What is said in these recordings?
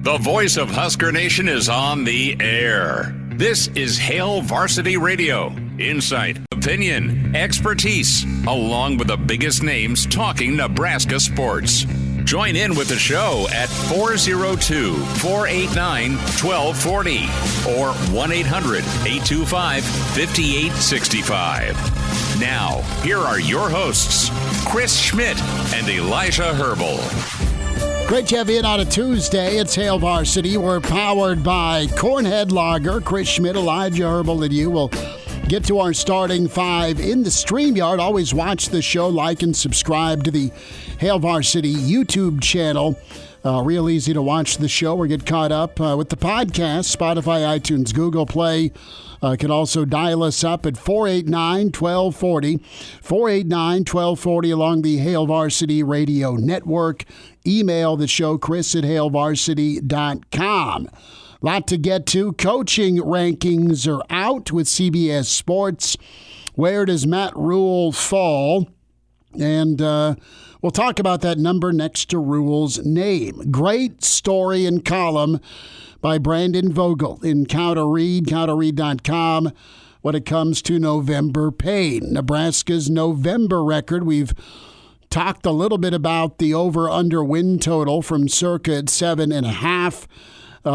The voice of Husker Nation is on the air. This is Hail Varsity Radio. Insight, opinion, expertise, along with the biggest names talking Nebraska sports. Join in with the show at 402-489-1240 or 1-800-825-5865. Now, here are your hosts, Chris Schmidt and Elijah Herbel. Great to have you in on a Tuesday. It's Hail Varsity. We're powered by Cornhead Lager. Chris Schmidt, Elijah Herbel, and you will get to our starting five in the StreamYard. Always watch the show, like and subscribe to the Hail Varsity YouTube channel. Real easy to watch the show or get caught up with the podcast, Spotify, iTunes, Google Play. Can also dial us up at 489-1240, 489-1240 along the Hail Varsity Radio Network. Email the show, chris@hailvarsity.com. Lot to get to. Coaching rankings are out with CBS Sports. Where does Matt Rule fall? And we'll talk about that number next to Rule's name. Great story and column by Brandon Vogel in Counter-Read, counterread.com, when it comes to November pain. Nebraska's November record. We've talked a little bit about the over-under win total from circa at 7.5.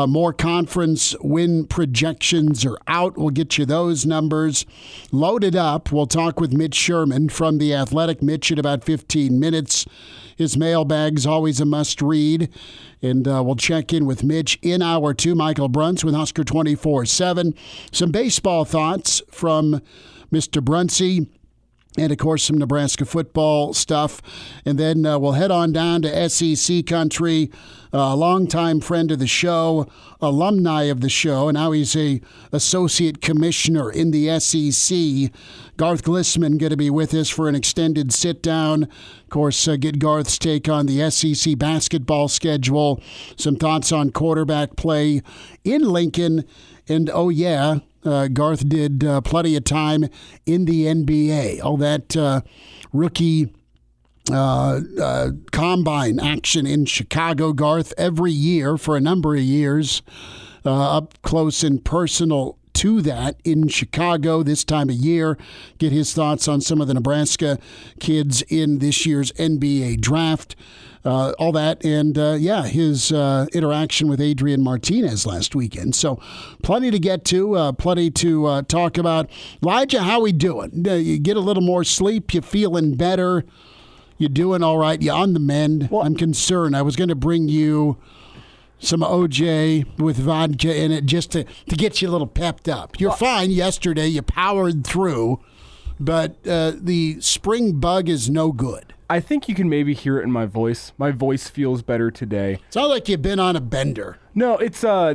More conference win projections are out. We'll get you those numbers. Loaded up. We'll talk with Mitch Sherman from The Athletic. Mitch in about 15 minutes. His mailbag's always a must-read. And we'll check in with Mitch in hour two. Michael Bruntz with Husker 24/7. Some baseball thoughts from Mr. Bruntzy. And, of course, some Nebraska football stuff. And then we'll head on down to SEC country. A longtime friend of the show, alumni of the show, and now he's a associate commissioner in the SEC. Garth Glissman going to be with us for an extended sit-down. Of course, get Garth's take on the SEC basketball schedule. Some thoughts on quarterback play in Lincoln. And, oh, yeah, Garth did plenty of time in the NBA. All that rookie combine action in Chicago. Garth, every year for a number of years, up close and personal to that in Chicago this time of year. Get his thoughts on some of the Nebraska kids in this year's NBA draft. All that, and his interaction with Adrian Martinez last weekend. So plenty to get to, plenty to talk about. Elijah, how we doing? You get a little more sleep? You feeling better? You doing all right? You on the mend? Well, I'm concerned. I was going to bring you some OJ with vodka in it just to get you a little pepped up. You're fine yesterday. You powered through, but the spring bug is no good. I think you can maybe hear it in my voice. My voice feels better today. Sounds like you've been on a bender. No, it's the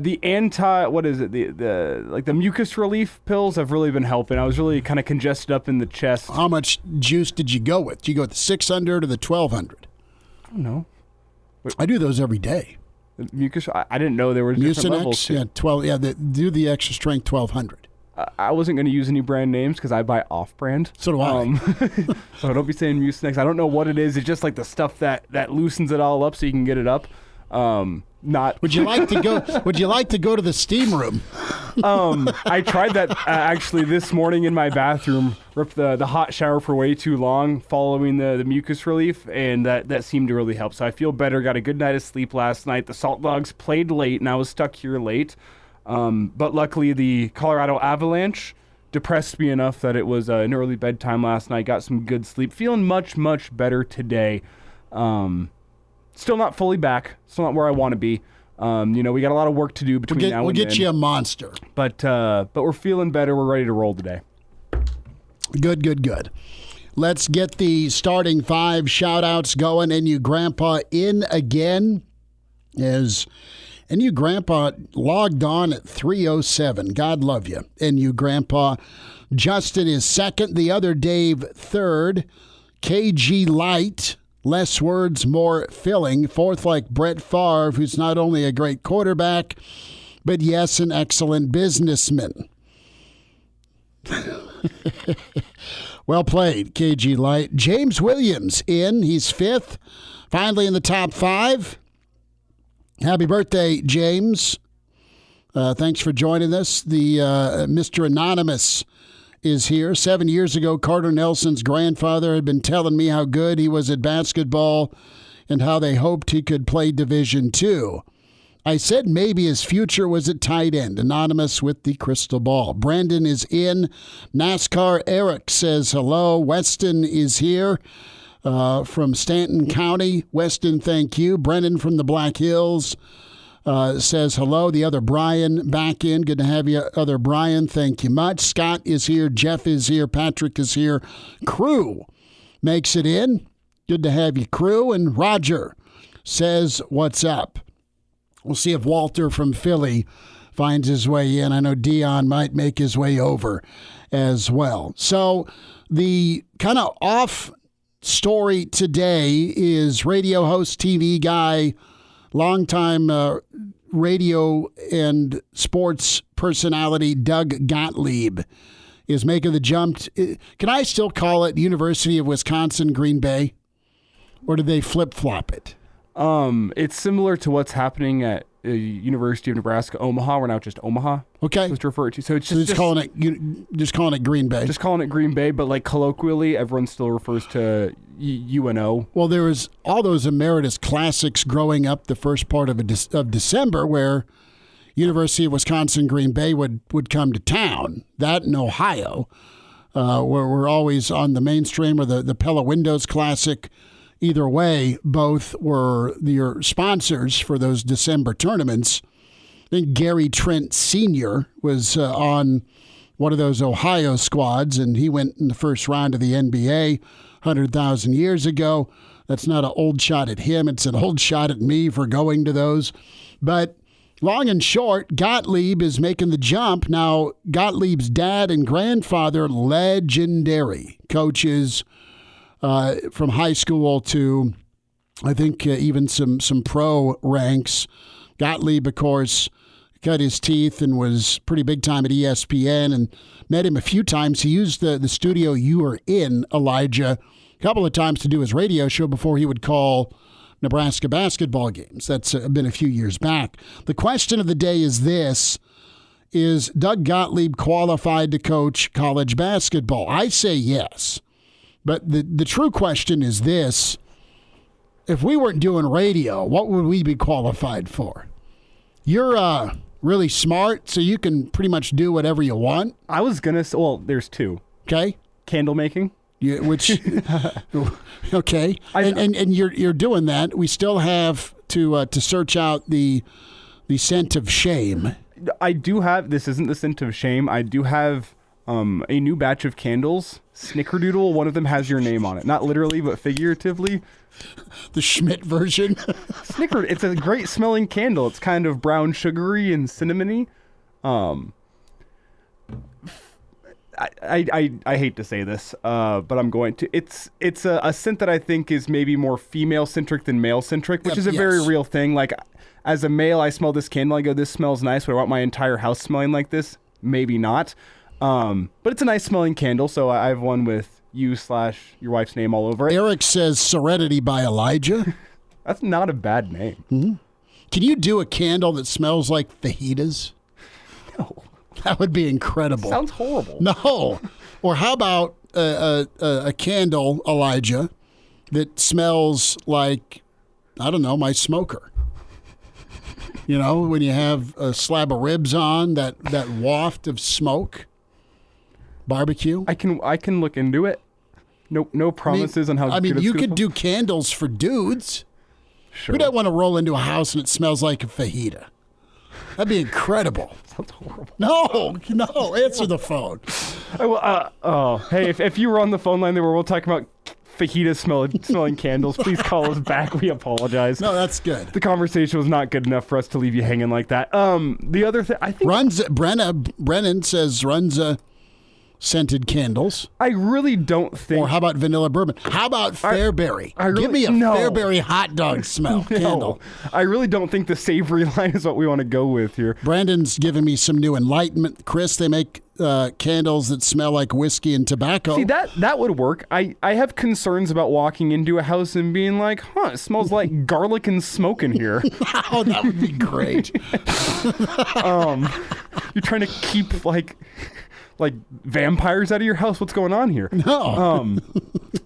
the mucus relief pills have really been helping. I was really kind of congested up in the chest. How much juice did you go with? Did you go with the 600 or the 1200? I don't know. I do those every day. The mucus. I didn't know there were different levels. Yeah, 12. Yeah, do the extra strength 1200. I wasn't going to use any brand names because I buy off-brand. So do I. So don't be saying Mucinex. I don't know what it is. It's just like the stuff that loosens it all up so you can get it up. Not. Would you like to go? Would you like to go to the steam room? I tried that actually this morning in my bathroom. Ripped the hot shower for way too long following the mucus relief, and that seemed to really help. So I feel better. Got a good night of sleep last night. The Salt Dogs played late, and I was stuck here late. But luckily, the Colorado Avalanche depressed me enough that it was an early bedtime last night. Got some good sleep. Feeling much, much better today. Still not fully back. Still not where I want to be. We got a lot of work to do between now and then. We'll get you a monster. But we're feeling better. We're ready to roll today. Good. Let's get the starting five shout-outs going. And you, Grandpa, in again And you, Grandpa, logged on at 3:07. God love you. And you, Grandpa. Justin is second. The other Dave, third. KG Light, less words, more filling. Fourth, like Brett Favre, who's not only a great quarterback, but yes, an excellent businessman. Well played, KG Light. James Williams in. He's fifth. Finally in the top five. Happy birthday, James. Thanks for joining us. The Mr. Anonymous is here. 7 years ago, Carter Nelson's grandfather had been telling me how good he was at basketball and how they hoped he could play Division II. I said maybe his future was at tight end. Anonymous with the crystal ball. Brandon is in. NASCAR Eric says hello. Weston is here from Stanton County. Weston, thank you. Brennan from the Black Hills says hello. The other Brian back in. Good to have you, other Brian. Thank you much. Scott is here. Jeff is here. Patrick is here. Crew makes it in. Good to have you, Crew. And Roger says, what's up? We'll see if Walter from Philly finds his way in. I know Dion might make his way over as well. So the kind of off story today is radio host, TV guy, longtime radio and sports personality Doug Gottlieb is making the jump. Can I still call it University of Wisconsin, Green Bay? Or do they flip-flop it? It's similar to what's happening at University of Nebraska, Omaha. We're now just Omaha. Okay. To refer to. So it's just calling it Green Bay. Just calling it Green Bay, but like colloquially, everyone still refers to UNO. Well, there was all those emeritus classics growing up the first part of December where University of Wisconsin, Green Bay would come to town. That in Ohio, where we're always on the mainstream, or the Pella Windows Classic. Either way, both were your sponsors for those December tournaments. I think Gary Trent Sr. was on one of those Ohio squads, and he went in the first round of the NBA 100,000 years ago. That's not an old shot at him. It's an old shot at me for going to those. But long and short, Gottlieb is making the jump. Now, Gottlieb's dad and grandfather, legendary coaches, from high school to, I think, even some pro ranks. Gottlieb, of course, cut his teeth and was pretty big time at ESPN, and met him a few times. He used the studio you were in, Elijah, a couple of times to do his radio show before he would call Nebraska basketball games. That's been a few years back. The question of the day is this: is Doug Gottlieb qualified to coach college basketball? I say yes. But the true question is this: if we weren't doing radio, what would we be qualified for? You're really smart, so you can pretty much do whatever you want. I was going to say, well, there's two. Okay. Candle making. Yeah, which, okay. And you're doing that. We still have to search out the scent of shame. I do have, this isn't the scent of shame, I do have a new batch of candles. Snickerdoodle, one of them has your name on it. Not literally, but figuratively. The Schmidt version. It's a great smelling candle. It's kind of brown sugary and cinnamony. I hate to say this, but I'm going to. It's a scent that I think is maybe more female-centric than male-centric, which is a very real thing. Like, as a male, I smell this candle, I go, this smells nice, but I want my entire house smelling like this. Maybe not. But it's a nice smelling candle, so I have one with you/your wife's name all over it. Eric says Serenity by Elijah. That's not a bad name. Mm-hmm. Can you do a candle that smells like fajitas? No. That would be incredible. Sounds horrible. No. Or how about a candle, Elijah, that smells like, I don't know, my smoker. You know, when you have a slab of ribs on, that waft of smoke. Barbecue. I can look into it. No promises on how. I mean, you could do candles for dudes. Sure. We don't want to roll into a house and it smells like a fajita. That'd be incredible. Sounds horrible. No, answer the phone. Hey, if you were on the phone line, we'll talk about fajita smelling candles. Please call us back. We apologize. No, that's good. The conversation was not good enough for us to leave you hanging like that. The other thing, I think Brennan says runs a scented candles. I really don't think. Or how about vanilla bourbon? How about Fairberry? Give me a Fairberry hot dog smell candle. I really don't think the savory line is what we want to go with here. Brandon's giving me some new enlightenment. Chris, they make candles that smell like whiskey and tobacco. See, that would work. I have concerns about walking into a house and being like, it smells like garlic and smoke in here. Oh, that would be great. You're trying to keep like vampires out of your house? What's going on here? No.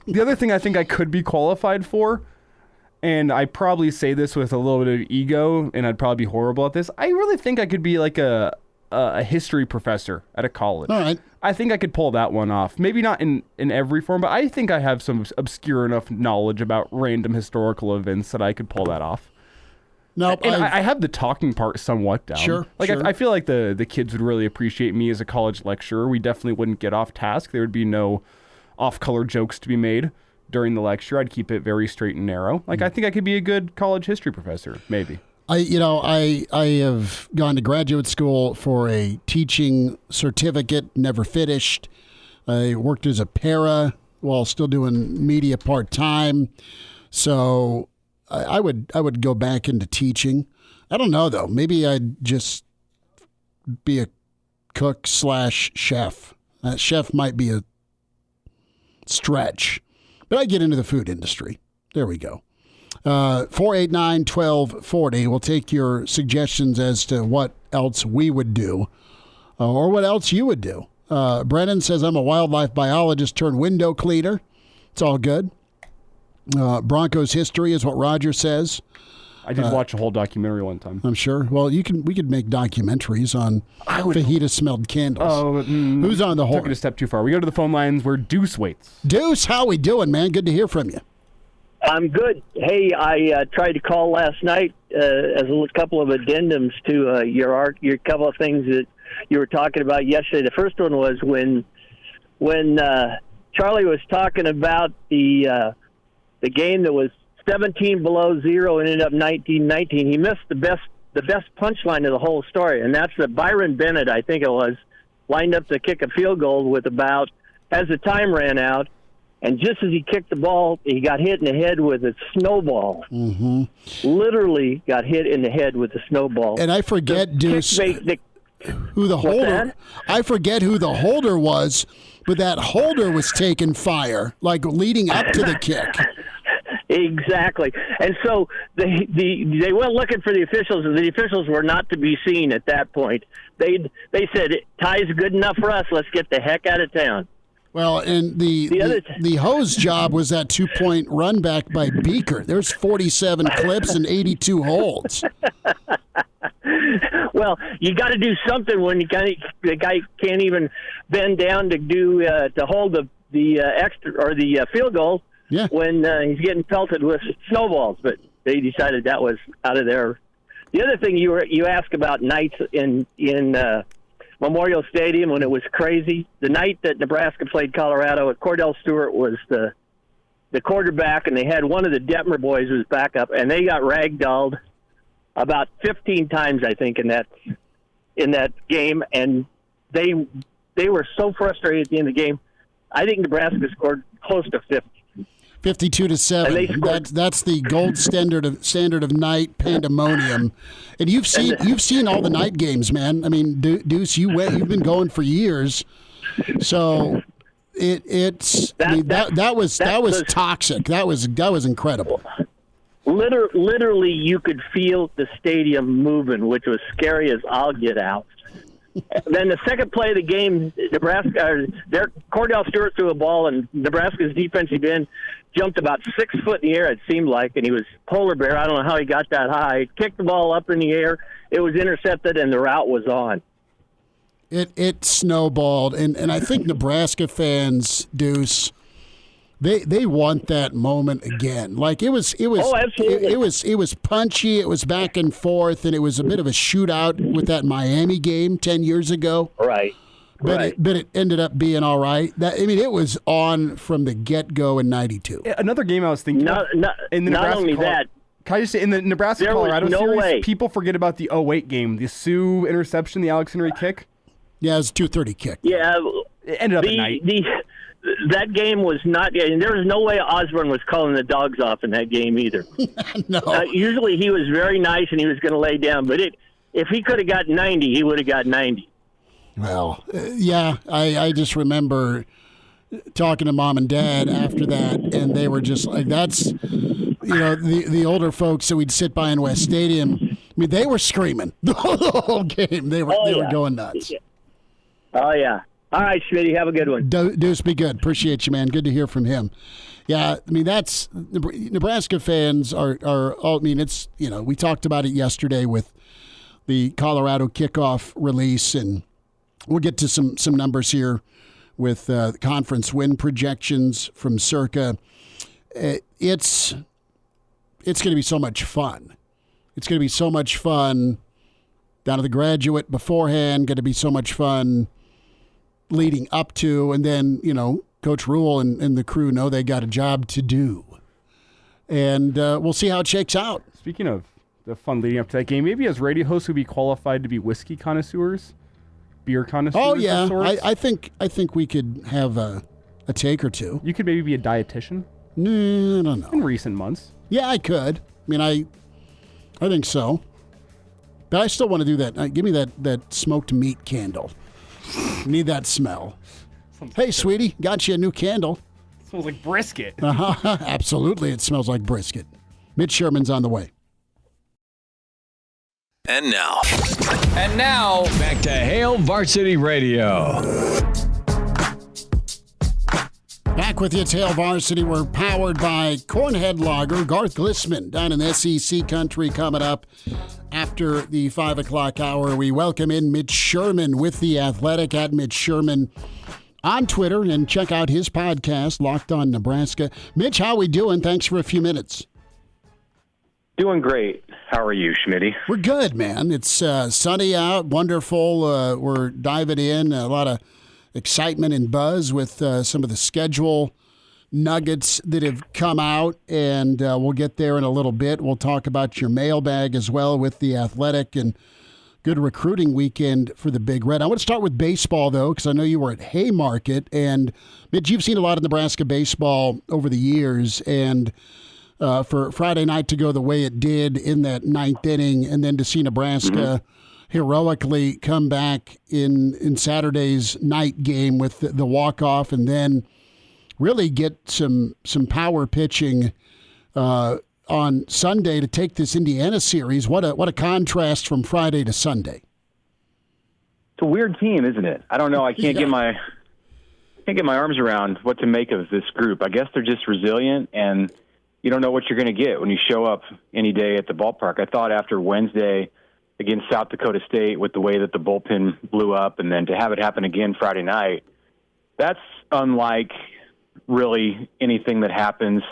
The other thing I think I could be qualified for, and I probably say this with a little bit of ego, and I'd probably be horrible at this, I really think I could be like a history professor at a college. All right. I think I could pull that one off. Maybe not in every form, but I think I have some obscure enough knowledge about random historical events that I could pull that off. No, and I have the talking part somewhat down. Sure. I feel like the kids would really appreciate me as a college lecturer. We definitely wouldn't get off task. There would be no off-color jokes to be made during the lecture. I'd keep it very straight and narrow. I think I could be a good college history professor, maybe. I have gone to graduate school for a teaching certificate, never finished. I worked as a para while still doing media part-time. So I would go back into teaching. I don't know, though. Maybe I'd just be a cook / chef. Chef might be a stretch. But I'd get into the food industry. There we go. 489-1240. We'll take your suggestions as to what else we would do or what else you would do. Brennan says, I'm a wildlife biologist turned window cleaner. It's all good. Broncos history is what Roger says. I did watch a whole documentary one time. I'm sure. Well, we could make documentaries on fajita-smelled candles. Who's on the horn? Took it a step too far. We go to the phone lines where Deuce waits. Deuce, how we doing, man? Good to hear from you. I'm good. Hey, I tried to call last night as a couple of addendums to your couple of things that you were talking about yesterday. The first one was when Charlie was talking about the game that was 17 below zero and ended up 19-19. He missed the best punchline of the whole story, and that's that Byron Bennett, I think it was, lined up to kick a field goal with as the time ran out. And just as he kicked the ball, he got hit in the head with a snowball. Mm-hmm. Literally got hit in the head with a snowball. And I forget, Deuce, who the holder. I forget who the holder was, but that holder was taking fire, like leading up to the kick. Exactly. And so they went looking for the officials, and the officials were not to be seen at that point. They said, tie's good enough for us. Let's get the heck out of town. Well, and the hose job was that 2-point run back by Beaker. There's 47 clips and 82 holds. Well, you got to do something when the guy can't even bend down to hold the extra or the field goal. Yeah. When he's getting pelted with snowballs, but they decided that was out of there. The other thing you asked about nights in Memorial Stadium when it was crazy. The night that Nebraska played Colorado, Cordell Stewart was the quarterback, and they had one of the Detmer boys who was backup, and they got ragdolled about 15 times, I think, in that game, and they were so frustrated at the end of the game. I think Nebraska scored close to 50. 52-7. That's the gold standard of night pandemonium, and you've seen all the night games, man. I mean, Deuce, you've been going for years, so that was toxic. That was incredible. Literally, you could feel the stadium moving, which was scary as all get out. Then the second play of the game, Cordell Stewart threw a ball, and Nebraska's defensive end jumped about 6 foot in the air, it seemed like, and he was polar bear. I don't know how he got that high. Kicked the ball up in the air. It was intercepted, and the route was on. It snowballed, and I think Nebraska fans, Deuce, they want that moment again. Like it was absolutely. It was punchy. It was back and forth, and it was a bit of a shootout with that Miami game 10 years ago. Right. But it ended up being all right. It was on from the get-go in '92. Another game I was thinking not only that. Can I just say, in the Nebraska-Colorado series, people forget about the 08 game, the Sue interception, the Alex Henry kick. Yeah, it was a 230 kick. Yeah, It ended up at night. That game was not, and there was no way Osborne was calling the dogs off in that game either. No. Usually he was very nice and he was going to lay down, but if he could have got 90, he would have got 90. Well, yeah, I just remember talking to Mom and Dad after that, and they were just like, that's, the older folks that we'd sit by in West Stadium, I mean, they were screaming the whole game. They were going nuts. Oh, yeah. All right, Schmidt, have a good one. Deuce, be good. Appreciate you, man. Good to hear from him. Yeah, I mean, that's Nebraska fans are all, I mean, it's, we talked about it yesterday with the Colorado kickoff release, and we'll get to some numbers here with the conference win projections from Circa. It's going to be so much fun. It's going to be so much fun down to the graduate beforehand, going to be so much fun leading up to, and then, Coach Rule and the crew know they got a job to do. And we'll see how it shakes out. Speaking of the fun leading up to that game, maybe as radio hosts would be qualified to be whiskey connoisseurs, beer connoisseurs. Oh, yeah. I think we could have a take or two. You could maybe be a dietitian? No, I don't know. In recent months. Yeah, I could. I mean, I think so. But I still want to do that. Give me that smoked meat candle. Need that smell. Hey, sweetie, got you a new candle. It smells like brisket. Absolutely, it smells like brisket. Mitch Sherman's on the way. And now, back to Hail Varsity Radio. Back with you, it's Hail Varsity. We're powered by Cornhead Lager. Garth Glissman down in the SEC country coming up after the 5 o'clock hour. We welcome in Mitch Sherman with The Athletic at Mitch Sherman on Twitter, and check out his podcast, Locked On Nebraska. Mitch, how we doing? Thanks for a few minutes. Doing great. How are you, Schmitty? We're good, man. It's sunny out, wonderful. We're diving in, a lot of excitement and buzz with some of the schedule nuggets that have come out, and we'll get there in a little bit. We'll talk about your mailbag as well with The Athletic, and good recruiting weekend for the Big Red. I want to start with baseball, though, because I know you were at Haymarket, and Mitch, you've seen a lot of Nebraska baseball over the years, and for Friday night to go the way it did in that ninth inning, and then to see Nebraska heroically come back in Saturday's night game with the walk-off, and then really get some power pitching on Sunday to take this Indiana series. What a contrast from Friday to Sunday. It's a weird team, isn't it? I don't know. I can't get my arms around what to make of this group. I guess they're just resilient, and you don't know what you're going to get when you show up any day at the ballpark. I thought after Wednesday against South Dakota State, with the way that the bullpen blew up, and then to have it happen again Friday night, that's unlike really anything that happens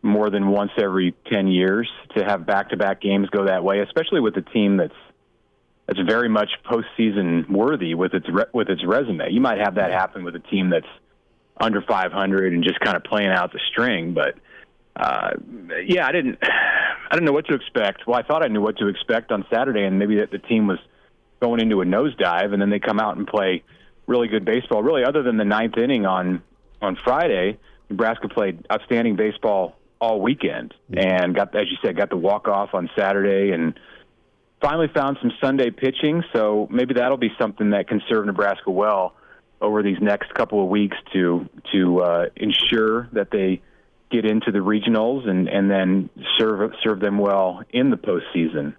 more than once every 10 years, to have back-to-back games go that way, especially with a team that's very much postseason worthy with its resume. You might have that happen with a team that's under 500 and just kind of playing out the string, but I didn't know what to expect. Well, I thought I knew what to expect on Saturday, and maybe that the team was going into a nosedive, and then they come out and play really good baseball. Really, other than the ninth inning on Friday, Nebraska played outstanding baseball all weekend, and got the walk-off on Saturday, and finally found some Sunday pitching. So maybe that'll be something that can serve Nebraska well over these next couple of weeks to ensure that they get into the regionals and then serve them well in the postseason.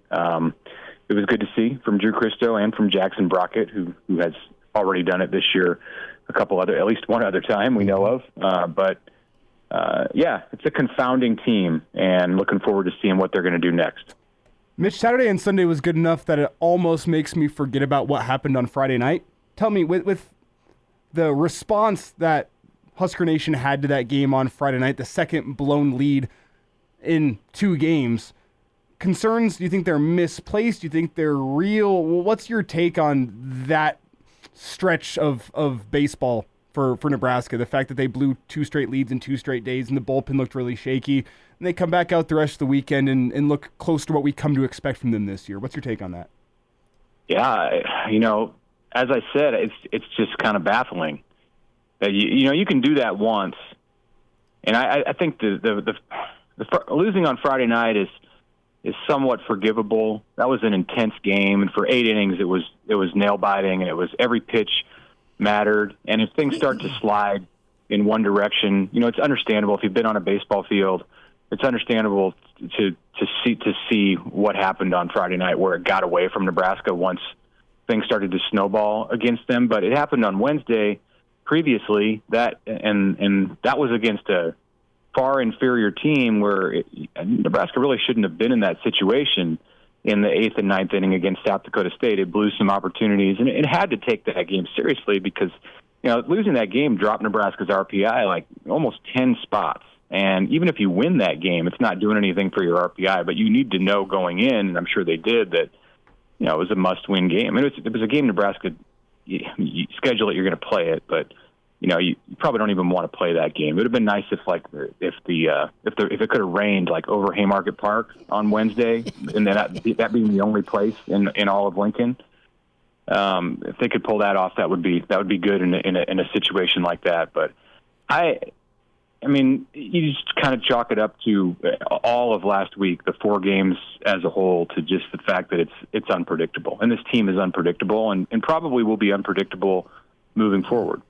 It was good to see from Drew Christo and from Jackson Brockett, who has already done it this year at least one other time we know of. But it's a confounding team, and looking forward to seeing what they're going to do next. Mitch, Saturday and Sunday was good enough that it almost makes me forget about what happened on Friday night. Tell me, with the response that Husker Nation had to that game on Friday night, the second blown lead in 2 games, concerns, do you think they're misplaced? Do you think they're real? What's your take on that stretch of baseball for Nebraska? The fact that they blew 2 straight leads in 2 straight days, and the bullpen looked really shaky, and they come back out the rest of the weekend and look close to what we come to expect from them this year. What's your take on that? Yeah, as I said, it's just kind of baffling that you can do that once, and I think the losing on Friday night is somewhat forgivable. That was an intense game, and for 8 innings, it was nail biting, and it was every pitch mattered. And if things start to slide in one direction, it's understandable. If you've been on a baseball field, it's understandable to see what happened on Friday night, where it got away from Nebraska once things started to snowball against them. But it happened on Wednesday previously, and that was against a far inferior team where Nebraska really shouldn't have been in that situation in the 8th and 9th inning against South Dakota State. It blew some opportunities, and it had to take that game seriously because losing that game dropped Nebraska's RPI like almost 10 spots. And even if you win that game, it's not doing anything for your RPI. But you need to know going in, and I'm sure they did, that it was a must-win game. It was a game Nebraska. You schedule it, you're going to play it, but you probably don't even want to play that game. It would have been nice if it could have rained like over Haymarket Park on Wednesday, and then that being the only place in all of Lincoln. If they could pull that off, that would be good in a situation like that. But I mean, you just kind of chalk it up to all of last week, the 4 games as a whole, to just the fact that it's unpredictable, and this team is unpredictable, and probably will be unpredictable moving forward.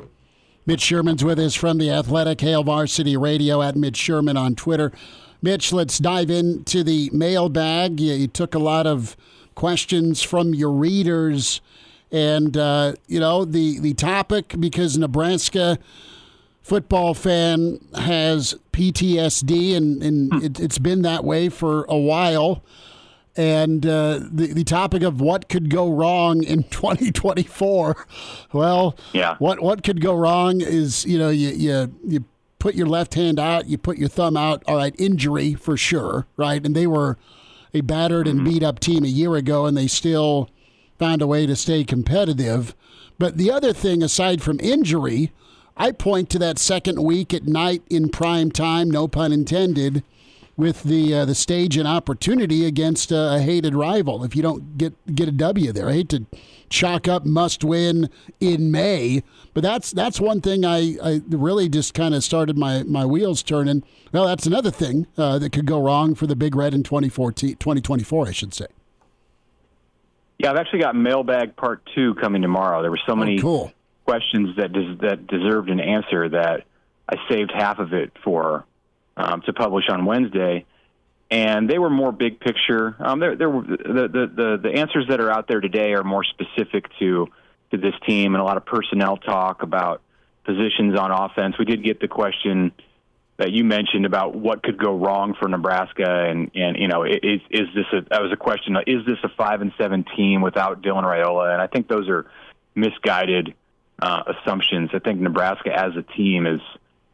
Mitch Sherman's with us from The Athletic, Hail Varsity Radio, at Mitch Sherman on Twitter. Mitch, let's dive into the mailbag. You took a lot of questions from your readers, and the topic, because Nebraska football fan has PTSD, and it's been that way for a while. And the topic of what could go wrong in 2024. Well, yeah. What could go wrong is, you put your left hand out, you put your thumb out. All right, injury for sure, right? And they were a battered and beat up team a year ago, and they still found a way to stay competitive. But the other thing, aside from injury, I point to that second week at night in prime time, no pun intended, with the stage and opportunity against a hated rival. If you don't get a W there, I hate to chalk up must win in May, but that's one thing I really just kind of started my wheels turning. Well, that's another thing that could go wrong for the Big Red in 2024, I should say. Yeah, I've actually got mailbag part 2 coming tomorrow. There were so many cool questions that deserved an answer that I saved half of it to publish on Wednesday, and they were more big picture. There were the answers that are out there today are more specific to this team, and a lot of personnel talk about positions on offense. We did get the question that you mentioned about what could go wrong for Nebraska, and that was a question: is this a 5-7 team without Dylan Raiola? And I think those are misguided assumptions. I think Nebraska as a team is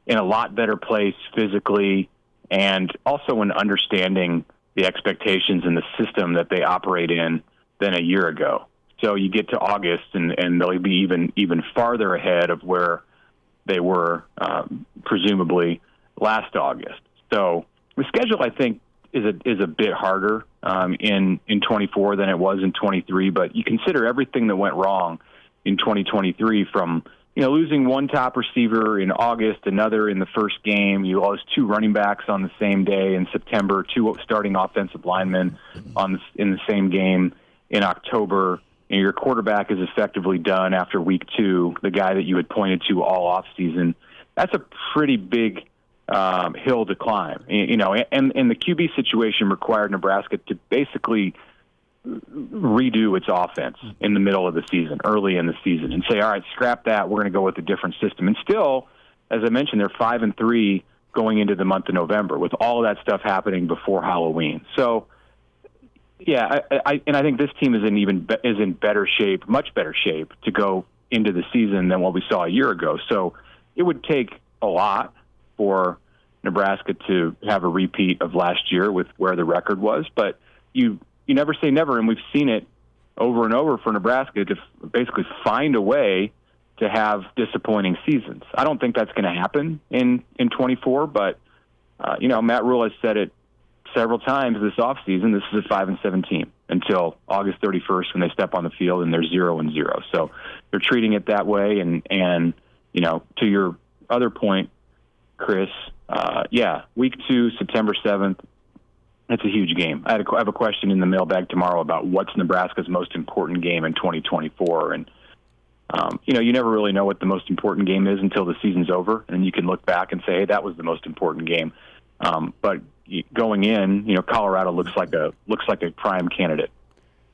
in a lot better place physically, and also in understanding the expectations and the system that they operate in than a year ago. So you get to August, and they'll be even farther ahead of where they were presumably last August. So the schedule, I think, is a bit harder in 24 than it was in 23. But you consider everything that went wrong in 2023, from losing one top receiver in August, another in the first game. You lost 2 running backs on the same day in September, 2 starting offensive linemen in the same game in October. And your quarterback is effectively done after week 2, the guy that you had pointed to all offseason. That's a pretty big hill to climb. And the QB situation required Nebraska to basically redo its offense in the middle of the season, early in the season, and say, all right, scrap that. We're going to go with a different system. And still, as I mentioned, they're 5-3 going into the month of November with all of that stuff happening before Halloween. So, yeah, I think this team is in better shape, much better shape to go into the season than what we saw a year ago. So it would take a lot for Nebraska to have a repeat of last year with where the record was, but you never say never, and we've seen it over and over for Nebraska to basically find a way to have disappointing seasons. I don't think that's going to happen in 24, but Matt Rule has said it several times this offseason. This is a 5-7 team, until August 31st when they step on the field and they're 0-0. So they're treating it that way. And to your other point, Chris, week 2, September 7th, that's a huge game. I have a question in the mailbag tomorrow about what's Nebraska's most important game in 2024. And, you never really know what the most important game is until the season's over. And you can look back and say, hey, that was the most important game. But going in, Colorado looks like a prime candidate.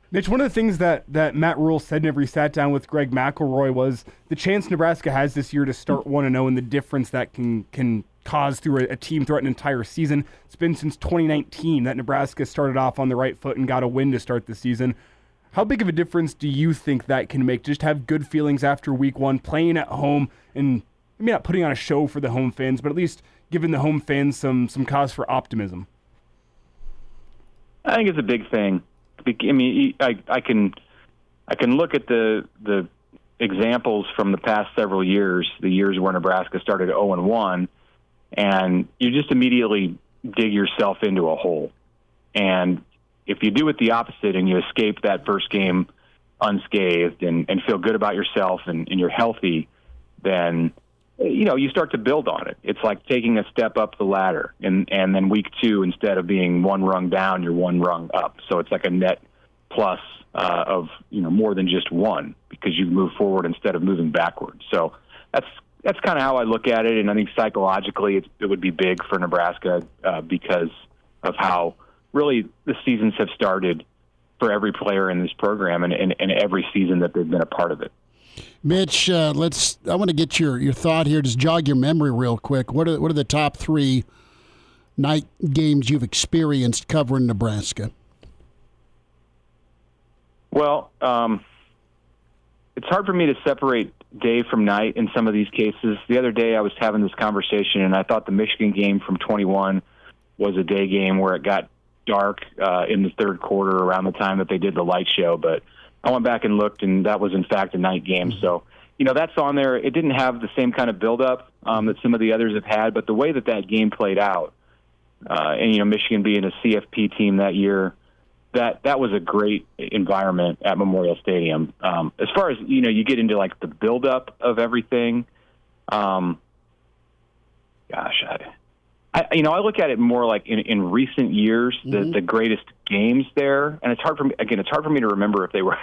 Mitch, one of the things that Matt Rule said whenever he sat down with Greg McElroy was the chance Nebraska has this year to start 1-0 and the difference that can cause through a team throughout an entire season. It's been since 2019 that Nebraska started off on the right foot and got a win to start the season. How big of a difference do you think that can make? Just have good feelings after week 1, playing at home, and maybe not putting on a show for the home fans, but at least giving the home fans some cause for optimism? I think it's a big thing. I mean, I can look at the examples from the past several years, the years where Nebraska started 0-1, and you just immediately dig yourself into a hole. And if you do it the opposite and you escape that first game unscathed and feel good about yourself and you're healthy, then you start to build on it. It's like taking a step up the ladder, and then week 2, instead of being one rung down, you're one rung up. So it's like a net plus of more than just one, because you move forward instead of moving backwards. So that's kind of how I look at it, and I think psychologically it would be big for Nebraska because of how really the seasons have started for every player in this program and every season that they've been a part of it. Mitch, I want to get your thought here. Just jog your memory real quick. What are the top 3 night games you've experienced covering Nebraska? Well, it's hard for me to separate day from night in some of these cases. The other day I was having this conversation, and I thought the Michigan game from 21 was a day game where it got dark in the third quarter around the time that they did the light show, but I went back and looked, and that was, in fact, a night game. So, that's on there. It didn't have the same kind of buildup that some of the others have had, but the way that game played out, and, Michigan being a CFP team that year, that was a great environment at Memorial Stadium. As far as, you get into, like, the buildup of everything, I look at it more like in recent years, the greatest games there, and it's hard for me to remember if they were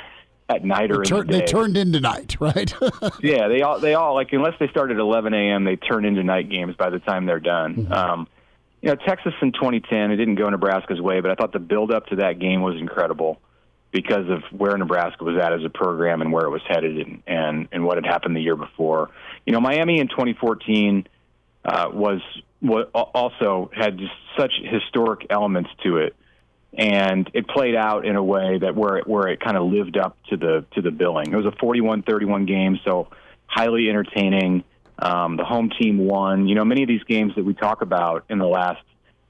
at night or in the day. They turned into night, right? Yeah, they all like, unless they start at 11 a.m., they turn into night games by the time they're done. Mm-hmm. Texas in 2010, it didn't go Nebraska's way, but I thought the build-up to that game was incredible because of where Nebraska was at as a program and where it was headed and what had happened the year before. Miami in 2014 was also had just such historic elements to it, and it played out in a way that where it kind of lived up to the billing. It was a 41-31 game, so highly entertaining. The home team won. Many of these games that we talk about in the last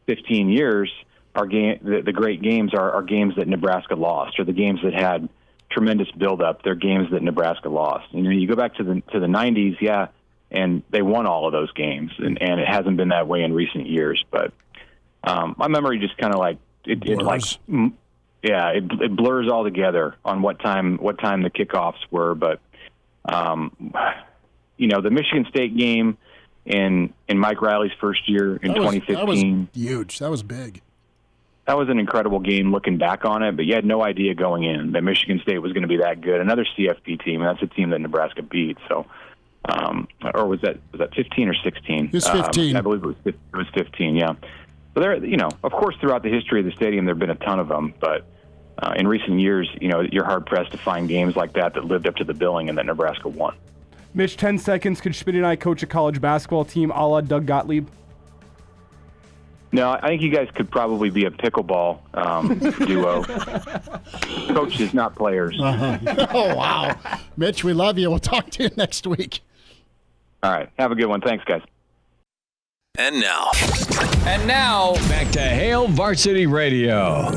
15 years are the great games are games that Nebraska lost, or the games that had tremendous buildup. They're games that Nebraska lost. You go back to the 90s, yeah. And they won all of those games, and it hasn't been that way in recent years. But my memory just kind of like it blurs all together on what time the kickoffs were. But the Michigan State game in Mike Riley's first year in 2015, that was huge. That was big. That was an incredible game looking back on it. But you had no idea going in that Michigan State was going to be that good. Another CFP team, and that's a team that Nebraska beat. So. Or was that 15 or 16? It was 15. I believe it was 15. Yeah. So there, of course, throughout the history of the stadium, there've been a ton of them, but in recent years, you're hard pressed to find games like that lived up to the billing and that Nebraska won. Mitch, 10 seconds. Could Schmidt and I coach a college basketball team a la Doug Gottlieb? No, I think you guys could probably be a pickleball duo. Coaches, not players. Uh-huh. Oh, wow. Mitch, we love you. We'll talk to you next week. All right. Have a good one. Thanks, guys. And now, back to Hail Varsity Radio.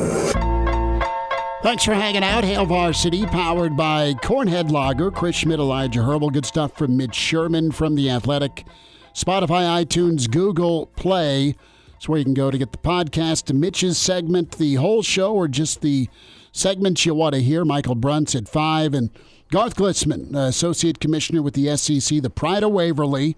Thanks for hanging out. Hail Varsity, powered by Cornhead Lager, Chris Schmidt, Elijah Herbel. Good stuff from Mitch Sherman from The Athletic. Spotify, iTunes, Google Play. That's where you can go to get the podcast, to Mitch's segment, the whole show, or just the segments you want to hear. Michael Bruntz at 5, and Garth Glissman, Associate Commissioner with the SEC, the Pride of Waverly,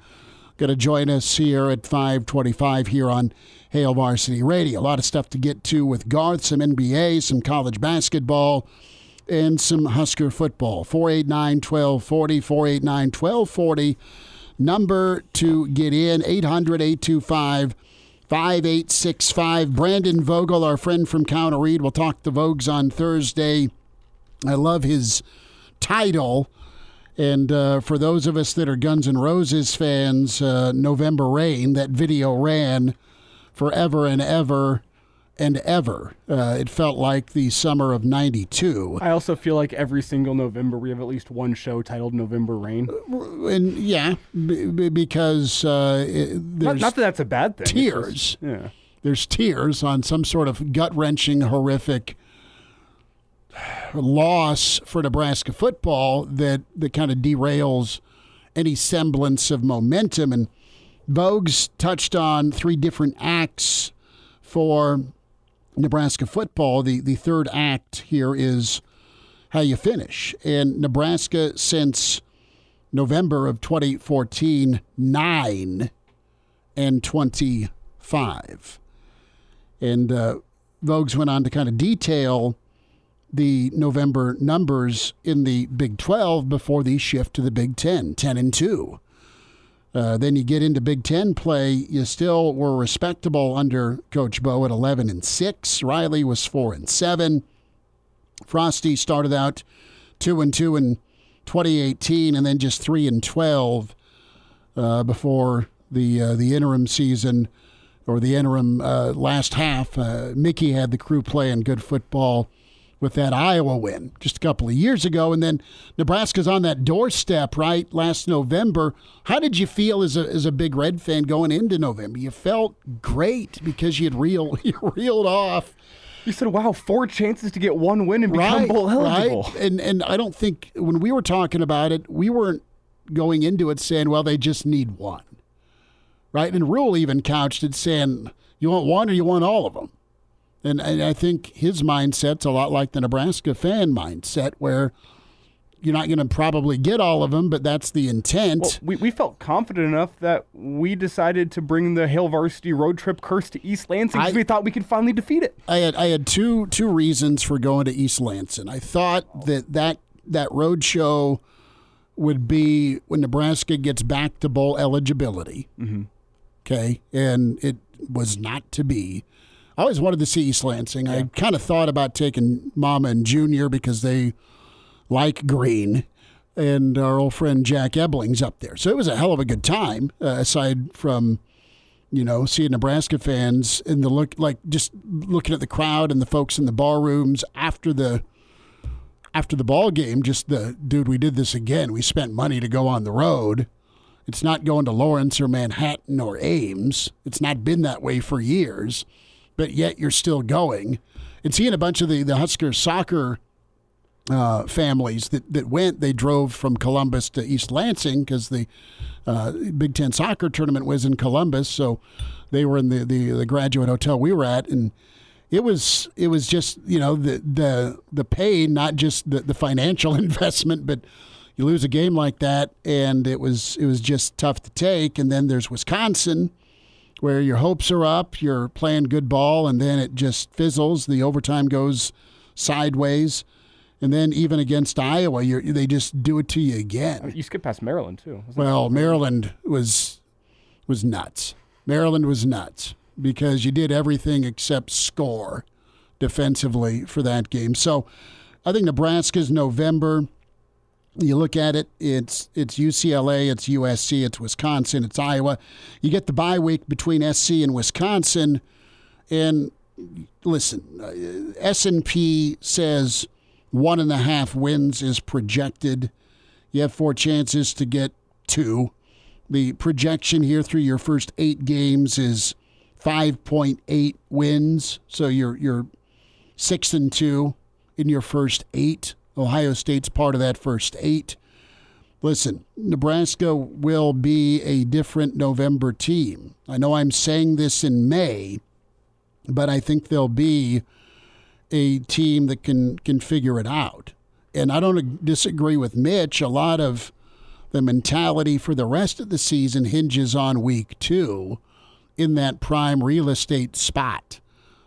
going to join us here at 5:25 here on Hail Varsity Radio. A lot of stuff to get to with Garth, some NBA, some college basketball, and some Husker football. 489-1240, 489-1240. Number to get in, 800-825-5865. Brandon Vogel, our friend from Counter Reed. We'll talk to Vogues on Thursday. I love his title. And for those of us that are Guns N' Roses fans, November Rain, that video ran forever and ever and ever. It felt like the summer of 92. I also feel like every single November we have at least one show titled November Rain. And yeah, because there's not that that's a bad thing. Tears. Yeah. There's tears on some sort of gut-wrenching, horrific loss for Nebraska football that kind of derails any semblance of momentum. And Vogues touched on 3 different acts for Nebraska football. The third act here is how you finish. And Nebraska, since November of 2014, 9-25. And Vogues went on to kind of detail the November numbers in the Big 12 before the shift to the Big 10, 10-2. Then you get into Big 10 play. You still were respectable under Coach Bo at 11-6. Riley was 4-7. Frosty started out 2-2 in 2018, and then just 3-12 before the interim season or the interim last half. Mickey had the crew playing good football with that Iowa win just a couple of years ago. And then Nebraska's on that doorstep, right, last November. How did you feel as a Big Red fan going into November? You felt great because you reeled off. You said, wow, 4 chances to get 1 win and become bowl eligible. Right. And I don't think when we were talking about it, we weren't going into it saying, well, they just need 1. Right? And Rule even couched it saying, you want 1 or you want all of them? And I think his mindset's a lot like the Nebraska fan mindset, where you're not going to probably get all of them, but that's the intent. Well, we felt confident enough that we decided to bring the Hail Varsity road trip curse to East Lansing because we thought we could finally defeat it. I had two reasons for going to East Lansing. I thought that road show would be when Nebraska gets back to bowl eligibility. Mm-hmm. Okay, and it was not to be. I always wanted to see East Lansing. Yeah. I kind of thought about taking Mama and Junior because they like green, and our old friend Jack Ebling's up there. So it was a hell of a good time, aside from, seeing Nebraska fans and just looking at the crowd and the folks in the bar rooms after the ball game. Just dude, we did this again. We spent money to go on the road. It's not going to Lawrence or Manhattan or Ames. It's not been that way for years. But yet you're still going. And seeing a bunch of the Husker soccer families that went, they drove from Columbus to East Lansing because the Big Ten soccer tournament was in Columbus. So they were in the graduate hotel we were at. And it was just, the pain, not just the financial investment, but you lose a game like that, and it was just tough to take. And then there's Wisconsin, where your hopes are up, you're playing good ball, and then it just fizzles. The overtime goes sideways. And then even against Iowa, they just do it to you again. You skipped past Maryland, too. Well, Maryland was nuts. Maryland was nuts because you did everything except score defensively for that game. So I think Nebraska's November. You look at it, it's UCLA, it's USC, it's Wisconsin, it's Iowa. You get the bye week between SC and Wisconsin. And listen, S&P says 1.5 wins is projected. You have 4 chances to get 2. The projection here through your first 8 games is 5.8 wins. So you're 6-2 in your first 8. Ohio State's part of that first 8. Listen, Nebraska will be a different November team. I know I'm saying this in May, but I think they'll be a team that can figure it out. And I don't disagree with Mitch. A lot of the mentality for the rest of the season hinges on week 2 in that prime real estate spot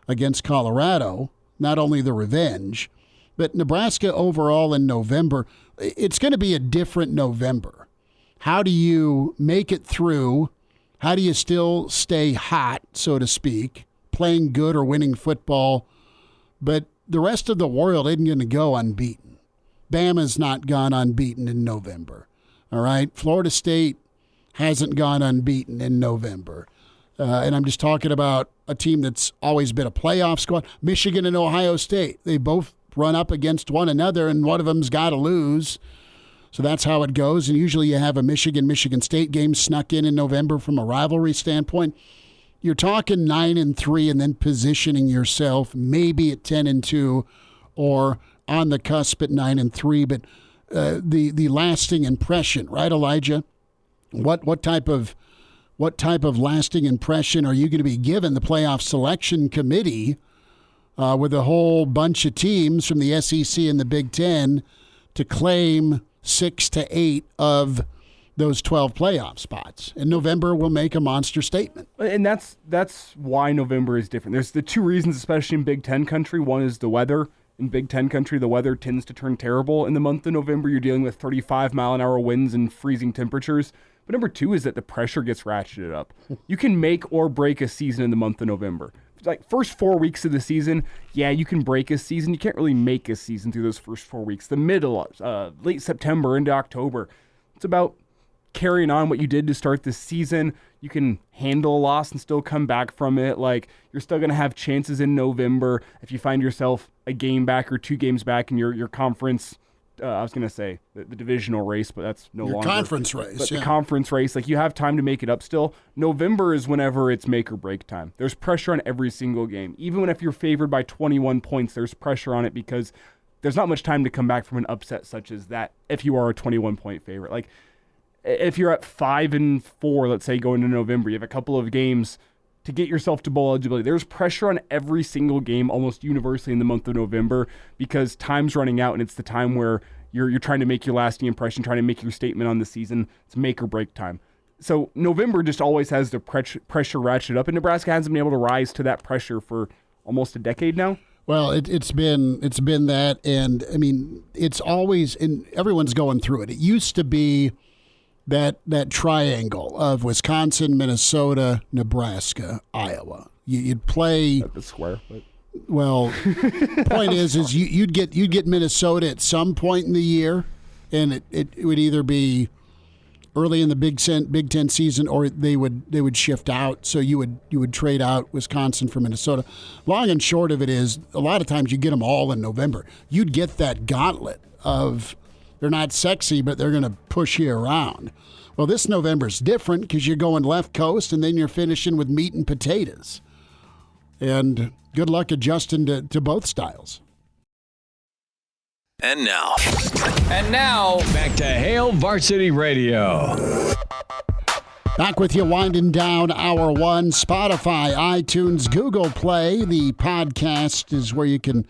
against Colorado. Not only the revenge, but Nebraska overall in November, it's going to be a different November. How do you make it through? How do you still stay hot, so to speak, playing good or winning football? But the rest of the world isn't going to go unbeaten. Bama's not gone unbeaten in November. All right? Florida State hasn't gone unbeaten in November. And I'm just talking about a team that's always been a playoff squad. Michigan and Ohio State, they both run up against one another, and one of them's got to lose. So that's how it goes. And usually you have a Michigan State game snuck in November from a rivalry standpoint. You're talking 9-3 and then positioning yourself maybe at 10-2 or on the cusp at 9-3. But the lasting impression, right, Elijah? What type of lasting impression are you going to be given the playoff selection committee with a whole bunch of teams from the SEC and the Big Ten to claim 6 to 8 of those 12 playoff spots? And November will make a monster statement. And that's why November is different. There's the two reasons, especially in Big Ten country. One is the weather. In Big Ten country, the weather tends to turn terrible in the month of November. You're dealing with 35-mile-an-hour winds and freezing temperatures. But number 2 is that the pressure gets ratcheted up. You can make or break a season in the month of November. Like first 4 weeks of the season, yeah, you can break a season. You can't really make a season through those first 4 weeks. The middle, late September into October, it's about carrying on what you did to start the season. You can handle a loss and still come back from it. Like you're still going to have chances in November if you find yourself a game back or 2 games back in your conference. I was going to say the divisional race, but that's no longer. Conference race. But the conference race, like you have time to make it up still. November is whenever it's make or break time. There's pressure on every single game. Even if you're favored by 21 points, there's pressure on it because there's not much time to come back from an upset such as that if you are a 21-point favorite. Like if you're at 5-4, let's say going into November, you have a couple of games to get yourself to bowl eligibility. There's pressure on every single game almost universally in the month of November because time's running out and it's the time where you're trying to make your lasting impression, trying to make your statement on the season. It's make or break time. So November just always has the pressure ratcheted up, and Nebraska hasn't been able to rise to that pressure for almost a decade now. Well, it's been that, and I mean it's always, and everyone's going through it. It used to be that triangle of Wisconsin, Minnesota, Nebraska, Iowa. You'd play at the square. But. Well, point is you'd get Minnesota at some point in the year, and it would either be early in the Big Ten season or they would shift out. So you would trade out Wisconsin for Minnesota. Long and short of it is, a lot of times you get them all in November. You'd get that gauntlet of. They're not sexy, but they're going to push you around. Well, this November's different because you're going left coast and then you're finishing with meat and potatoes. And good luck adjusting to both styles. And now, back to Hail Varsity Radio. Back with you, winding down hour 1. Spotify, iTunes, Google Play. The podcast is where you can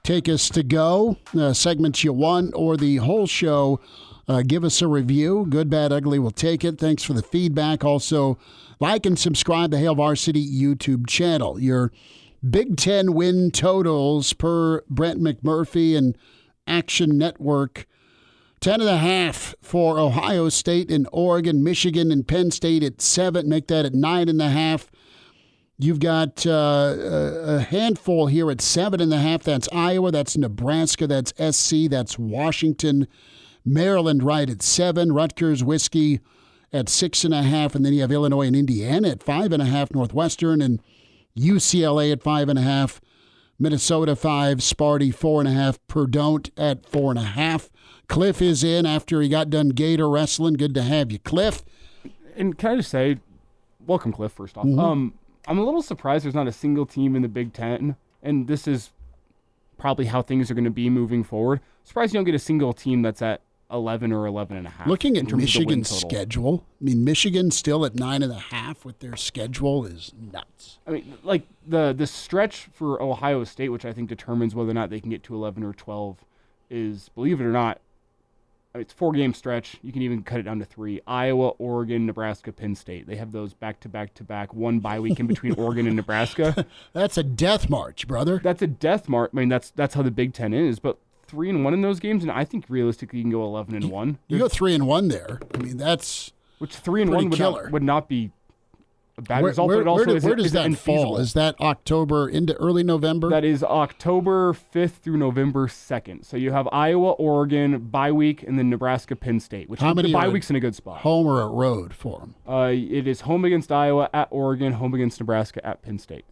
take us to go, segments you want, or the whole show. Give us a review. Good, bad, ugly, we'll take it. Thanks for the feedback. Also, like and subscribe to Hail Varsity YouTube channel. Your Big Ten win totals per Brent McMurphy and Action Network. 10.5 for Ohio State and Oregon, Michigan and Penn State at 7. Make that at 9.5. You've got a handful here at 7.5. That's Iowa. That's Nebraska. That's SC. That's Washington. Maryland right at 7. Rutgers, Whiskey at 6.5. And then you have Illinois and Indiana at 5.5. Northwestern and UCLA at 5.5. Minnesota 5. Sparty 4.5. Purdue at 4.5. Cliff is in after he got done gator wrestling. Good to have you, Cliff. And can I just say, welcome, Cliff, first off. Mm-hmm. I'm a little surprised there's not a single team in the Big Ten, and this is probably how things are going to be moving forward. Surprised you don't get a single team that's at 11 or 11.5. Looking at Michigan's schedule, I mean, Michigan still at 9.5 with their schedule is nuts. I mean, like the stretch for Ohio State, which I think determines whether or not they can get to 11 or 12, is, believe it or not, it's a 4-game stretch. You can even cut it down to 3. Iowa, Oregon, Nebraska, Penn State. They have those back-to-back, one bye week in between Oregon and Nebraska. That's a death march, brother. That's a death march. I mean, that's how the Big Ten is. But 3-1 in those games, and I think realistically you can go 11-1. You go 3-1 there. I mean, that's which 3-1 would not be a bad result. Where, but it also where does that fall? Is that October into early November? That is October 5th through November 2nd. So you have Iowa, Oregon, bye week, and then Nebraska, Penn State. Which the bye week's in a good spot. Home or at road for them? It is home against Iowa, at Oregon, home against Nebraska, at Penn State.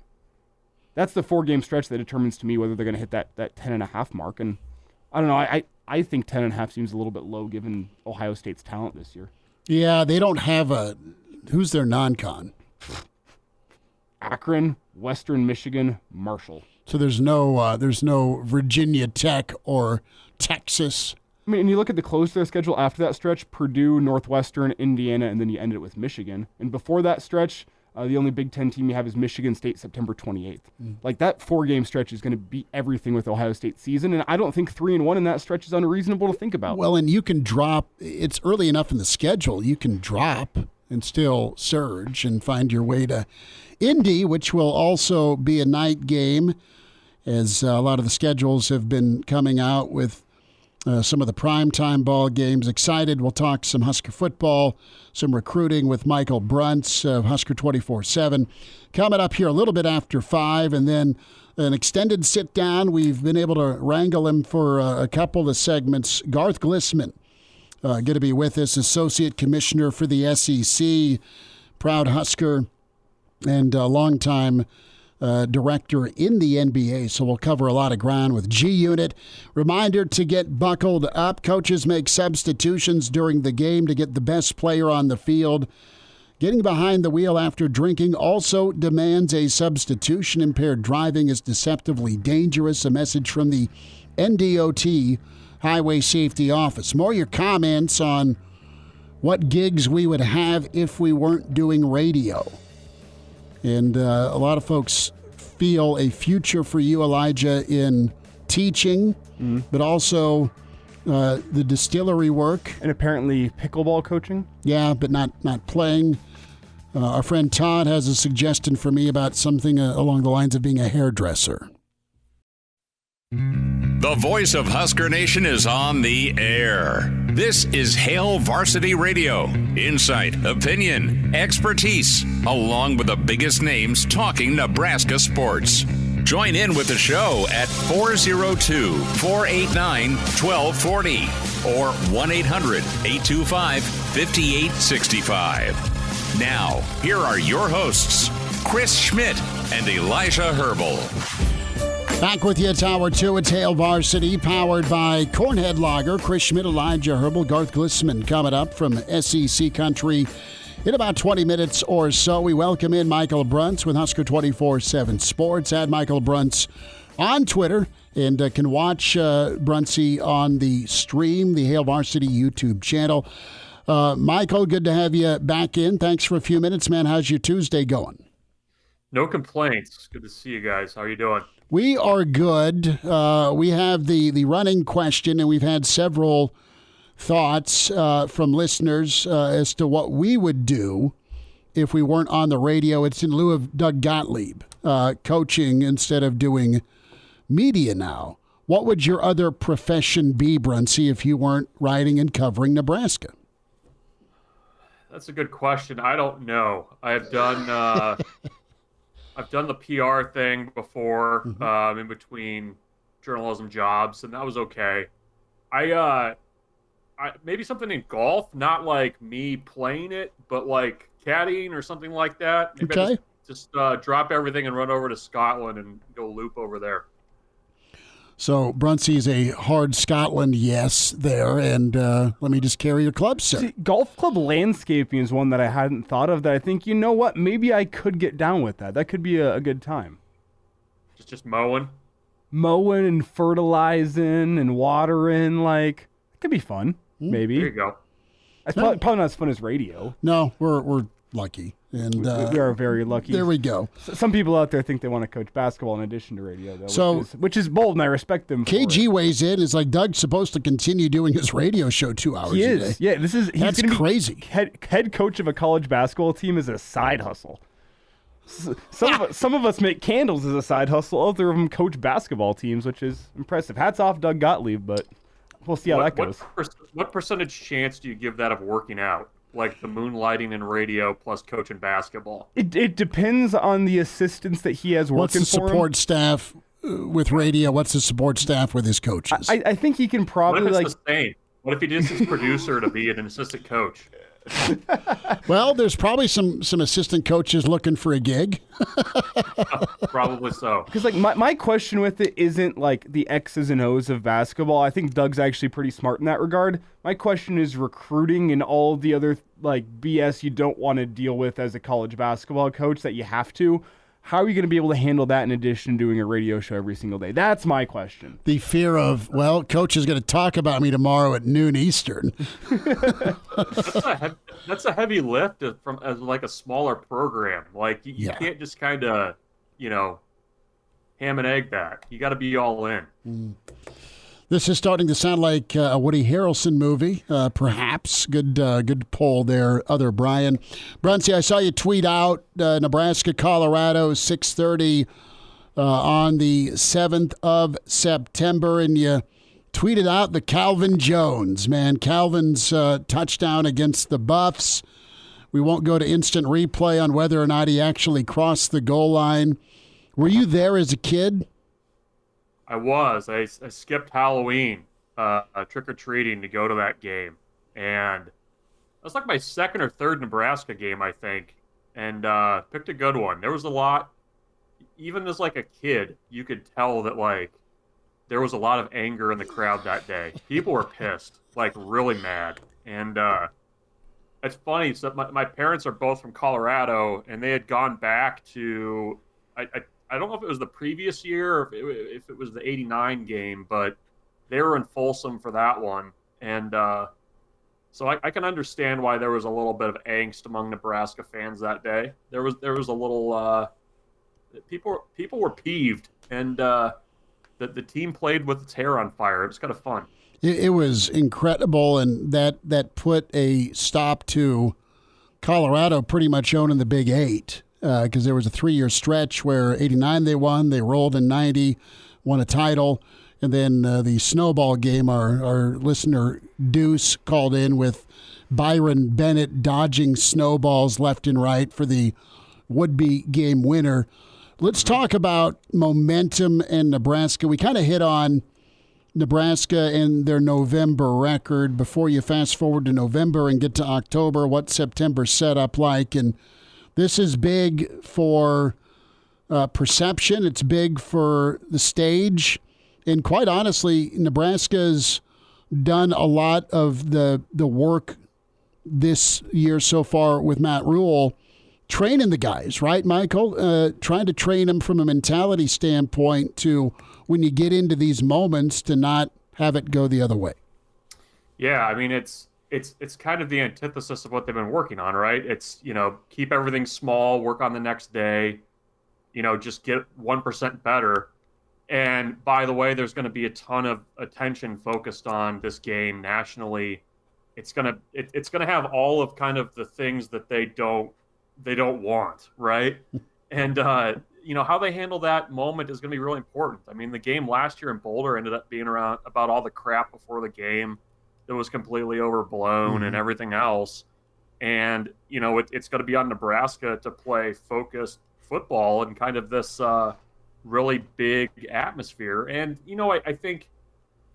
That's the 4-game stretch that determines to me whether they're going to hit that 10.5 mark. And I don't know. I think 10.5 seems a little bit low given Ohio State's talent this year. Yeah, they don't have who's their non-con? Akron, Western Michigan, Marshall. So there's no Virginia Tech or Texas. I mean, and you look at the close of their schedule after that stretch: Purdue, Northwestern, Indiana, and then you end it with Michigan. And before that stretch, the only Big Ten team you have is Michigan State, September 28th. Like, that 4-game stretch is going to beat everything with Ohio State's season, and I don't think 3-1 in that stretch is unreasonable to think about. Well, and you can drop. It's early enough in the schedule. You can drop and still surge and find your way to Indy, which will also be a night game, as a lot of the schedules have been coming out with some of the primetime ball games. Excited. We'll talk some Husker football, some recruiting with Michael Bruntz of Husker 24/7. Coming up here a little bit after 5, and then an extended sit-down. We've been able to wrangle him for a couple of segments. Garth Glissman going to be with us, Associate Commissioner for the SEC, proud Husker, and a longtime director in the NBA, so we'll cover a lot of ground with G-Unit. Reminder to get buckled up. Coaches make substitutions during the game to get the best player on the field. Getting behind the wheel after drinking also demands a substitution. Impaired driving is deceptively dangerous. A message from the NDOT Highway Safety Office. More your comments on what gigs we would have if we weren't doing radio. And a lot of folks feel a future for you, Elijah, in teaching, but also the distillery work. And apparently pickleball coaching? Yeah, but not playing. Our friend Todd has a suggestion for me about something along the lines of being a hairdresser. The voice of Husker Nation is on the air. This is Hail Varsity Radio. Insight, opinion, expertise, along with the biggest names talking Nebraska sports. Join in with the show at 402-489-1240 or 1-800-825-5865. Now, here are your hosts, Chris Schmidt and Elijah Herbel. Back with you, Tower 2 at Hail Varsity, powered by Cornhead Lager. Chris Schmidt, Elijah Herbel, Garth Glissman coming up from SEC Country in about 20 minutes or so. We welcome in Michael Bruntz with Husker 24/7 Sports. Add Michael Bruntz on Twitter and can watch Bruntsy on the stream, the Hail Varsity YouTube channel. Michael, good to have you back in. Thanks for a few minutes, man. How's your Tuesday going? No complaints. Good to see you guys. How are you doing? We are good. We have the running question, and we've had several thoughts from listeners as to what we would do if we weren't on the radio. It's in lieu of Doug Gottlieb coaching instead of doing media now. What would your other profession be, Brunsey, if you weren't writing and covering Nebraska? That's a good question. I don't know. I've done the PR thing before in between journalism jobs, and that was okay. I maybe something in golf, not like me playing it, but like caddying or something like that. Maybe okay. I just drop everything and run over to Scotland and go loop over there. So Brunsey's a hard Scotland yes there, and let me just carry your club, sir. See, golf club landscaping is one that I hadn't thought of that I think, you know what, maybe I could get down with that. That could be a good time. Just mowing? Mowing and fertilizing and watering, like, it could be fun. maybe. There you go. It's probably not as fun as radio. No, we're lucky. And we are very lucky. There we go. Some people out there think they want to coach basketball in addition to radio, though, So- which is bold, and I respect them for KG it. weighs in. It's like Doug's supposed to continue doing his radio show 2 hours He a is. day. Yeah, he's That's gonna be crazy. Head coach of a college basketball team is a side hustle. Some of us make candles as a side hustle. Other of them coach basketball teams, which is impressive. Hats off Doug Gottlieb, but we'll see how that goes. What percentage chance do you give that of working out? Like the moonlighting in radio plus coaching basketball? It depends on the assistants that he has What's working the for him. support staff with radio? What's the support staff with his coaches? I think he can What probably if it's the same? What if he just his producer to be an assistant coach? Well, there's probably some assistant coaches looking for a gig. Probably so. Because like my question with it isn't like the X's and O's of basketball. I think Doug's actually pretty smart in that regard. My question is recruiting and all the other like BS you don't want to deal with as a college basketball coach that you have to. How are you going to be able to handle that in addition to doing a radio show every single day? That's my question. The fear of, well, coach is going to talk about me tomorrow at noon Eastern. That's a heavy lift from as like a smaller program. Like you can't just kind of, ham and egg that. You got to be all in. This is starting to sound like a Woody Harrelson movie, perhaps. Good poll there, other Brian. Bruntz, I saw you tweet out Nebraska, Colorado, 6:30 on the 7th of September, and you tweeted out the Calvin Jones, man. Calvin's touchdown against the Buffs. We won't go to instant replay on whether or not he actually crossed the goal line. Were you there as a kid? I was. I skipped Halloween, trick-or-treating to go to that game. And that was like my second or third Nebraska game, I think. And picked a good one. There was a lot, even as like a kid, you could tell that like there was a lot of anger in the crowd that day. People were pissed, like really mad. And it's funny, so my parents are both from Colorado, and they had gone back to I don't know if it was the previous year or if it was the 89 game, but they were in Folsom for that one. And so I can understand why there was a little bit of angst among Nebraska fans that day. There was a little people were peeved, and the team played with its hair on fire. It was kind of fun. It was incredible, and that put a stop to Colorado pretty much owning the Big Eight. Because there was a 3-year stretch where 89 they won, they rolled in 90, won a title, and then the snowball game, our listener Deuce called in with Byron Bennett dodging snowballs left and right for the would-be game winner. Let's talk about momentum in Nebraska. We kind of hit on Nebraska and their November record. Before you fast forward to November and get to October, what's September set up like? And this is big for perception. It's big for the stage. And quite honestly, Nebraska's done a lot of the work this year so far with Matt Rule, training the guys, right, Michael? Trying to train them from a mentality standpoint to when you get into these moments to not have it go the other way. Yeah, I mean, it's kind of the antithesis of what they've been working on, right? It's, keep everything small, work on the next day, just get 1% better. And by the way, there's going to be a ton of attention focused on this game nationally. It's going to have all of kind of the things that they don't want, right? And how they handle that moment is going to be really important. I mean, the game last year in Boulder ended up being around about all the crap before the game that was completely overblown and everything else. And, it's going to be on Nebraska to play focused football in kind of this really big atmosphere. And, I think,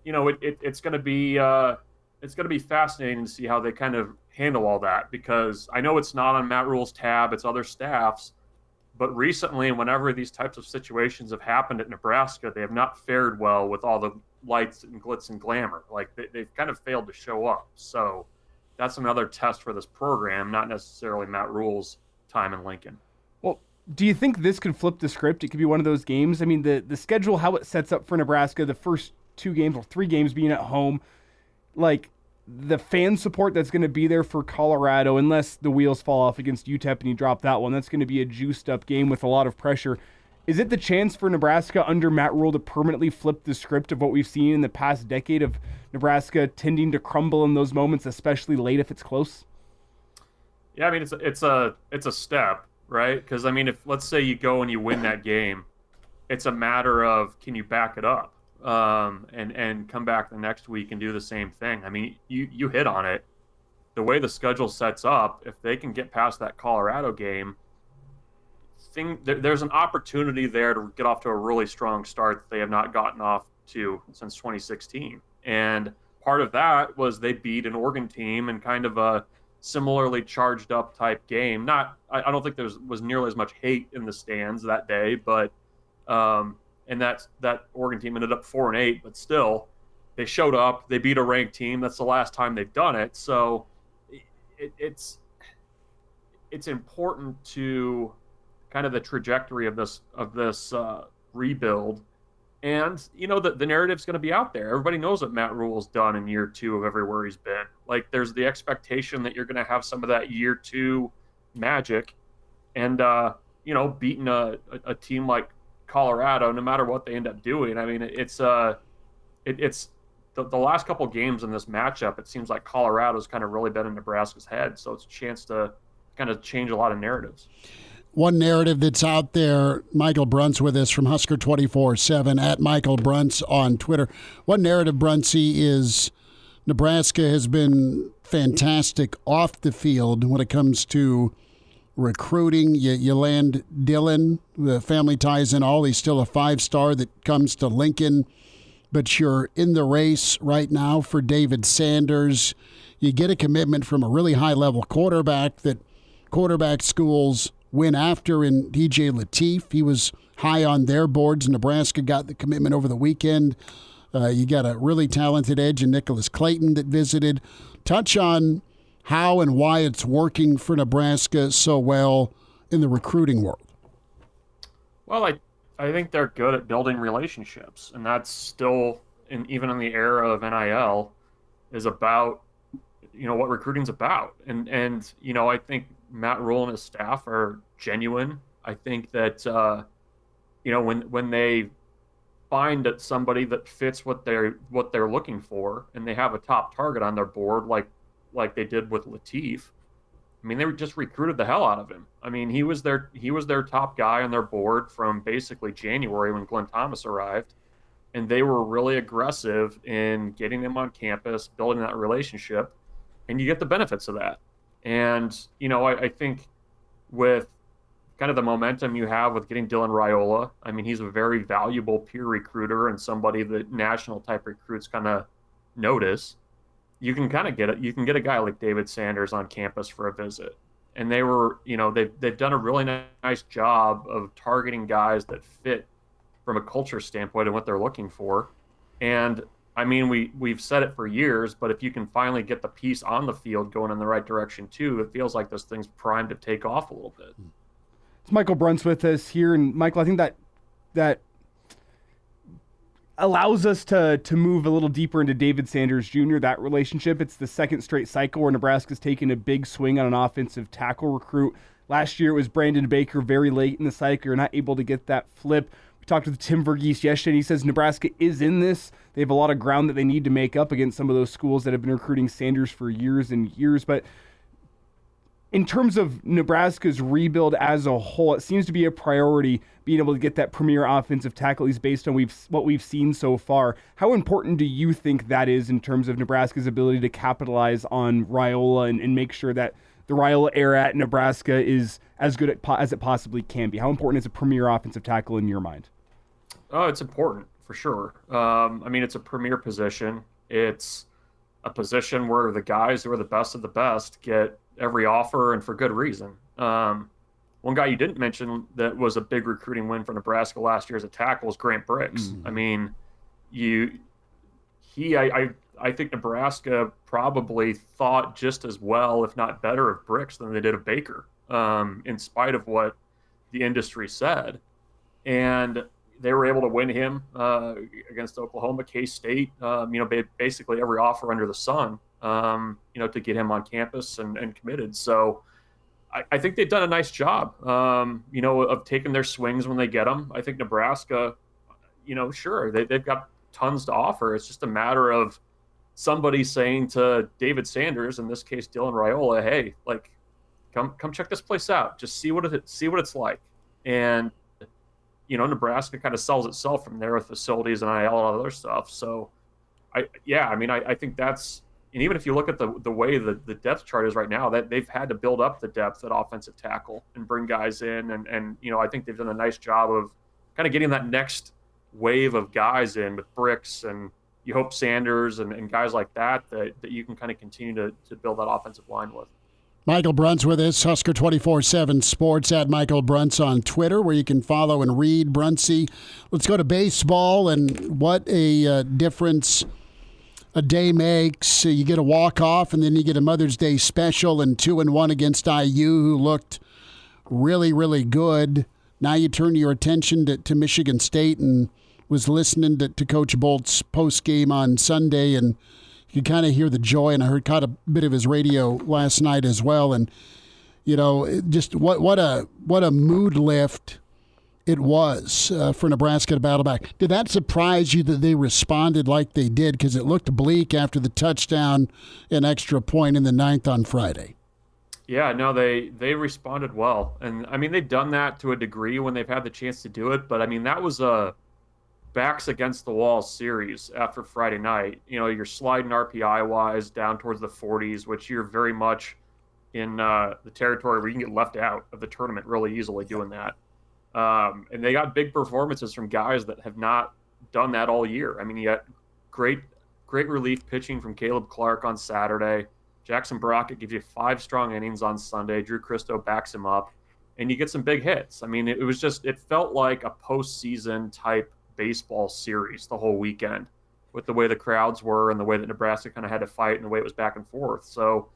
it's going to be fascinating to see how they kind of handle all that, because I know it's not on Matt Rule's tab, it's other staffs. But recently, whenever these types of situations have happened at Nebraska, they have not fared well with all the lights and glitz and glamour. Like they've kind of failed to show up. So that's another test for this program, not necessarily Matt Rule's time in Lincoln. Well, do you think this could flip the script? It could be one of those games. I mean, the schedule, how it sets up for Nebraska, the first 2 games or 3 games being at home, like the fan support that's going to be there for Colorado, unless the wheels fall off against UTEP and you drop that one, that's going to be a juiced-up game with a lot of pressure. Is it the chance for Nebraska under Matt Rule to permanently flip the script of what we've seen in the past decade of Nebraska tending to crumble in those moments, especially late if it's close? Yeah, I mean, it's a step, right? Because, I mean, if let's say you go and you win that game, it's a matter of can you back it up and come back the next week and do the same thing. I mean, you hit on it. The way the schedule sets up, if they can get past that Colorado game, there's an opportunity there to get off to a really strong start that they have not gotten off to since 2016. And part of that was they beat an Oregon team in kind of a similarly charged up type game. I don't think there was nearly as much hate in the stands that day, but and that Oregon team ended up 4-8, but still they showed up, they beat a ranked team. That's the last time they've done it. So it's important to kind of the trajectory of this rebuild. And, you know, the narrative's going to be out there. Everybody knows what Matt Rule's done in year 2 of everywhere he's been. Like, there's the expectation that you're going to have some of that year 2 magic. And, you know, beating a team like Colorado, no matter what they end up doing. I mean, it's the last couple games in this matchup, it seems like Colorado's kind of really been in Nebraska's head. So it's a chance to kind of change a lot of narratives. One narrative that's out there, Michael Bruntz with us from Husker 24/7 at Michael Bruntz on Twitter. One narrative, Bruntsy, is Nebraska has been fantastic off the field when it comes to recruiting. You land Dylan, the family ties in all. He's still a 5-star that comes to Lincoln, but you're in the race right now for David Sanders. You get a commitment from a really high-level quarterback that quarterback schools went after in DJ Lateef. He was high on their boards. Nebraska got the commitment over the weekend. You got a really talented edge in Nicholas Clayton that visited. Touch on how and why it's working for Nebraska so well in the recruiting world. Well, I think they're good at building relationships, and that's still, even in the era of NIL, is about, you know, what recruiting's about. And you know, I think Matt Rule and his staff are genuine. I think that, you know, when they find that somebody that fits what they're looking for, and they have a top target on their board, like they did with Lateef. I mean, they just recruited the hell out of him. I mean, he was their top guy on their board from basically January when Glenn Thomas arrived, and they were really aggressive in getting him on campus, building that relationship, and you get the benefits of that. And, you know, I think with kind of the momentum you have with getting Dylan Raiola, I mean, he's a very valuable peer recruiter and somebody that national type recruits kind of notice. You can kind of get it. You can get a guy like David Sanders on campus for a visit. And they were, you know, they've done a really nice job of targeting guys that fit from a culture standpoint and what they're looking for. And I mean, we've said it for years, but if you can finally get the piece on the field going in the right direction too, it feels like this thing's primed to take off a little bit. It's Michael Bruntz with us here, and Michael, I think that allows us to move a little deeper into David Sanders Jr., that relationship. It's the second straight cycle where Nebraska's taken a big swing on an offensive tackle recruit. Last year it was Brandon Baker very late in the cycle. You're not able to get that flip. We talked with Tim Verghese yesterday, and he says Nebraska is in this. They have a lot of ground that they need to make up against some of those schools that have been recruiting Sanders for years and years. But in terms of Nebraska's rebuild as a whole, it seems to be a priority being able to get that premier offensive tackle, at least based on what we've seen so far. How important do you think that is in terms of Nebraska's ability to capitalize on Raiola and make sure that the Raiola era at Nebraska is as good as it possibly can be? How important is a premier offensive tackle in your mind? Oh, it's important for sure. I mean, it's a premier position. It's a position where the guys who are the best of the best get every offer, and for good reason. One guy you didn't mention that was a big recruiting win for Nebraska last year as a tackle is Grant Briggs. Mm-hmm. I mean, I think Nebraska probably thought just as well, if not better, of Briggs than they did of Baker, in spite of what the industry said. And they were able to win him against Oklahoma, K-State, basically every offer under the sun. to get him on campus and committed. So I think they've done a nice job, of taking their swings when they get them. I think Nebraska, sure, they've got tons to offer. It's just a matter of somebody saying to David Sanders, in this case Dylan Raiola, hey, like, come check this place out. Just see what it's like. And Nebraska kind of sells itself from there with facilities and IL and all other stuff. So I think that's, and even if you look at the way the depth chart is right now, that they've had to build up the depth at offensive tackle and bring guys in. And I think they've done a nice job of kind of getting that next wave of guys in with Bricks, and you hope Sanders and guys like that you can kind of continue to build that offensive line with. Michael Bruntz with us, Husker 24/7 Sports, at Michael Bruntz on Twitter, where you can follow and read Bruntsy. Let's go to baseball, and what a difference a day makes. You get a walk-off, and then you get a Mother's Day special, and 2-1 against IU, who looked really, really good. Now you turn your attention to Michigan State, and was listening to Coach Bolt's post-game on Sunday, and you kind of hear the joy, and I caught a bit of his radio last night as well. And, just what a mood lift it was for Nebraska to battle back. Did that surprise you that they responded like they did? Because it looked bleak after the touchdown and extra point in the 9th on Friday. Yeah, no, they responded well. And, they've done that to a degree when they've had the chance to do it. But, that was a backs against the wall series after Friday night. You're sliding RPI-wise down towards the 40s, which you're very much in the territory where you can get left out of the tournament really easily doing that. And they got big performances from guys that have not done that all year. You got great relief pitching from Caleb Clark on Saturday. Jackson Brockett gives you 5 strong innings on Sunday. Drew Christo backs him up, and you get some big hits. It felt like a postseason type baseball series the whole weekend, with the way the crowds were and the way that Nebraska kind of had to fight and the way it was back and forth. So,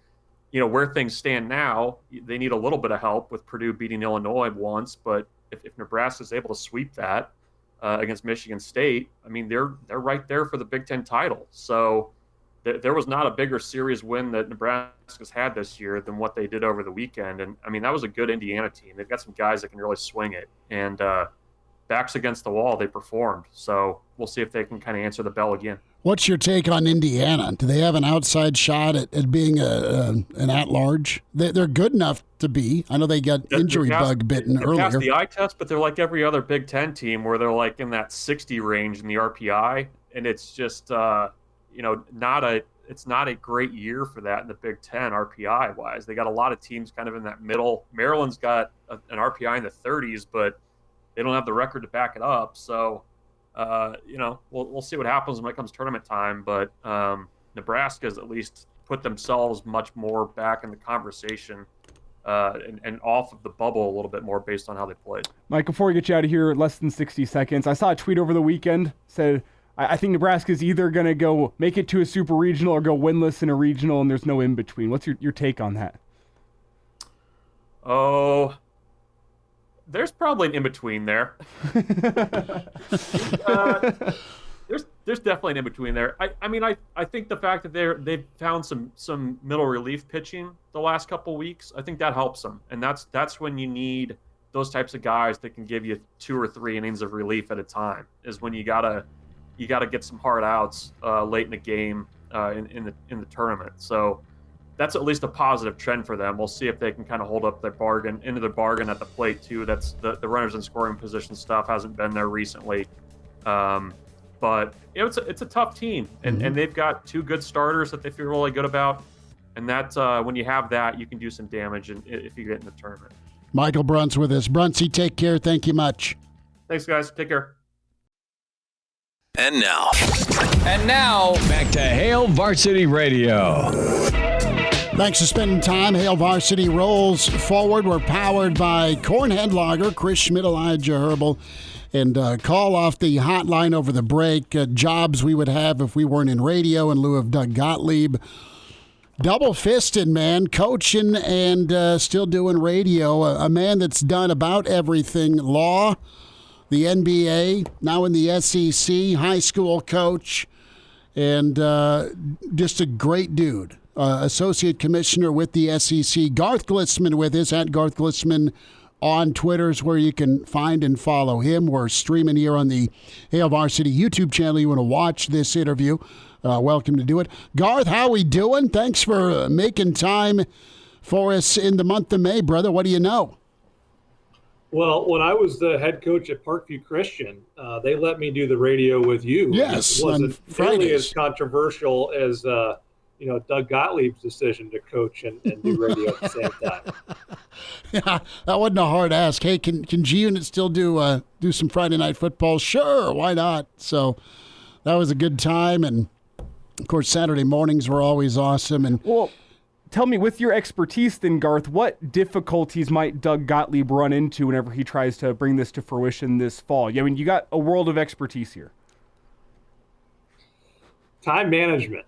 where things stand now, they need a little bit of help with Purdue beating Illinois once, but if Nebraska is able to sweep that against Michigan State, they're right there for the Big Ten title. So there was not a bigger series win that Nebraska's had this year than what they did over the weekend. And that was a good Indiana team. They've got some guys that can really swing it, and backs against the wall, they performed. So we'll see if they can kind of answer the bell again. What's your take on Indiana? Do they have an outside shot at being an at-large? They're good enough to be. I know they got injury bug bitten earlier. Passed the eye test, but they're like every other Big Ten team where they're like in that 60 range in the RPI, and it's just it's not a great year for that in the Big Ten RPI-wise. They got a lot of teams kind of in that middle. Maryland's got an RPI in the 30s, but they don't have the record to back it up. So, we'll see what happens when it comes tournament time. But Nebraska's at least put themselves much more back in the conversation and off of the bubble a little bit more based on how they played. Mike, before we get you out of here, less than 60 seconds, I saw a tweet over the weekend, said, I think Nebraska's either going to go make it to a super regional or go winless in a regional, and there's no in-between. What's your take on that? Oh, there's probably an in-between there. There's definitely an in-between there. I think the fact that they've found some middle relief pitching the last couple weeks, I think that helps them. And that's when you need those types of guys that can give you 2 or 3 innings of relief at a time, is when you gotta get some hard outs late in the game in the tournament. So that's at least a positive trend for them. We'll see if they can kind of hold up their bargain at the plate too. That's the runners in scoring position stuff hasn't been there recently. But it's a tough team, and they've got 2 good starters that they feel really good about. And that's when you have that, you can do some damage if you get in the tournament. Michael Bruntz with us. Bruntsy, take care. Thank you much. Thanks, guys. Take care. And now, back to Hail Varsity Radio. Thanks for spending time. Hail Varsity rolls forward. We're powered by Cornhead Lager, Chris Schmidt, Elijah Herbel. And call off the hotline over the break. Jobs we would have if we weren't in radio in lieu of Doug Gottlieb. Double-fisted, man, coaching and still doing radio. A man that's done about everything. Law, the NBA, now in the SEC, high school coach. and just a great dude. Associate Commissioner with the SEC. Garth Glissman with us, at Garth Glissman on Twitter is where you can find and follow him. We're streaming here on the Hail Varsity YouTube channel. You want to watch this interview, welcome to do it. Garth, how we doing? Thanks for making time for us in the month of May, brother. What do you know? Well, when I was the head coach at Parkview Christian, they let me do the radio with you. Yes, it wasn't Fridays. nearly as controversial as Doug Gottlieb's decision to coach and do radio at the same time. Yeah, that wasn't a hard ask. Hey, can G-Unit still do some Friday night football? Sure, why not? So that was a good time, and of course Saturday mornings were always awesome. And well, tell me, with your expertise then, Garth, what difficulties might Doug Gottlieb run into whenever he tries to bring this to fruition this fall? I mean, you got a world of expertise here. Time management.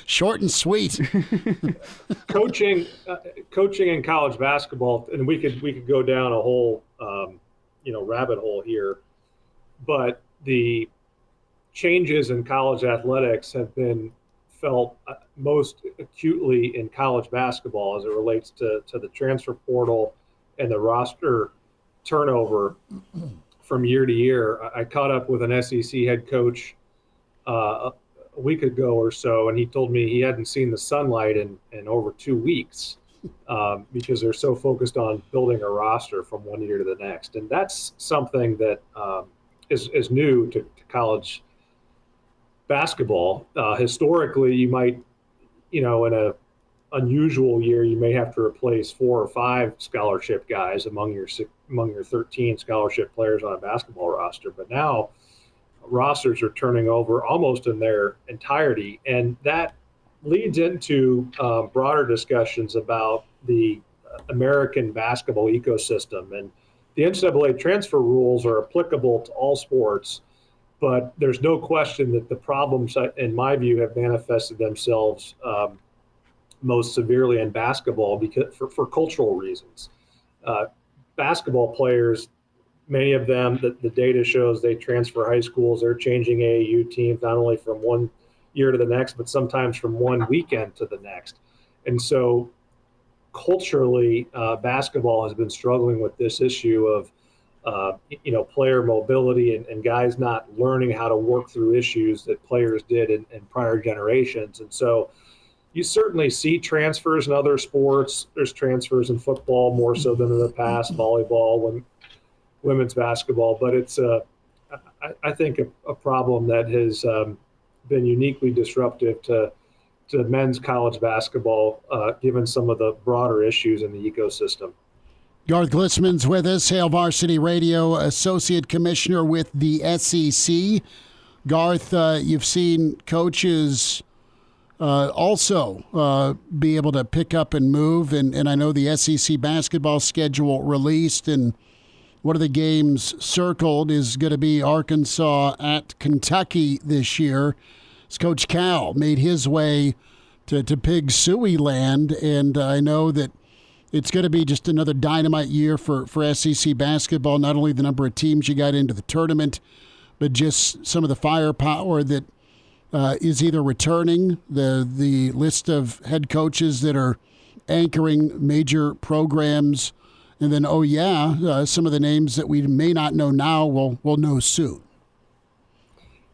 Short and sweet. Coaching in college basketball, and we could go down a whole rabbit hole here, but the changes in college athletics have been felt most acutely in college basketball as it relates to the transfer portal and the roster turnover from year to year. I caught up with an SEC head coach a week ago or so, and he told me he hadn't seen the sunlight in over 2 weeks because they're so focused on building a roster from one year to the next. And that's something that is new to college basketball. Historically, you might, in a unusual year, you may have to replace 4 or 5 scholarship guys among your 13 scholarship players on a basketball roster. But now rosters are turning over almost in their entirety, and that leads into broader discussions about the American basketball ecosystem. And the NCAA transfer rules are applicable to all sports, but there's no question that the problems, in my view, have manifested themselves most severely in basketball because for cultural reasons. Basketball players, many of them, the data shows they transfer high schools, they're changing AAU teams not only from one year to the next, but sometimes from one weekend to the next. And so culturally, basketball has been struggling with this issue of player mobility and guys not learning how to work through issues that players did in prior generations. And so you certainly see transfers in other sports. There's transfers in football more so than in the past, volleyball, women's basketball. But it's, I think, a problem that has been uniquely disruptive to men's college basketball, given some of the broader issues in the ecosystem. Garth Glissman's with us, Hail Varsity Radio, Associate Commissioner with the SEC. Garth, you've seen coaches also be able to pick up and move, and I know the SEC basketball schedule released, and one of the games circled is going to be Arkansas at Kentucky this year. As Coach Cal made his way to Pig Suey land, and I know that it's going to be just another dynamite year for SEC basketball, not only the number of teams you got into the tournament, but just some of the firepower that is either returning, the list of head coaches that are anchoring major programs, and then, some of the names that we may not know now we'll know soon.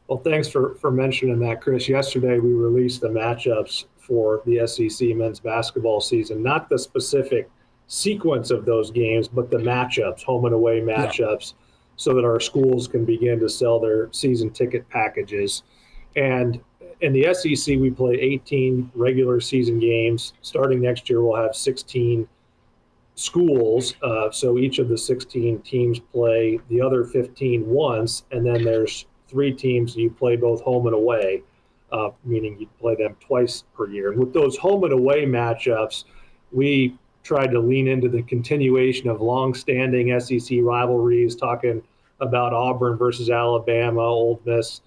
Well, thanks for mentioning that, Chris. Yesterday we released the matchups for the SEC men's basketball season, not the specific sequence of those games, but the matchups, home and away matchups, so that our schools can begin to sell their season ticket packages. And in the SEC, we play 18 regular season games. Starting next year, we'll have 16 schools. So each of the 16 teams play the other 15 once, and then there's 3 teams you play both home and away, meaning you play them twice per year. And with those home and away matchups, we tried to lean into the continuation of long-standing SEC rivalries, talking about Auburn versus Alabama, Ole Miss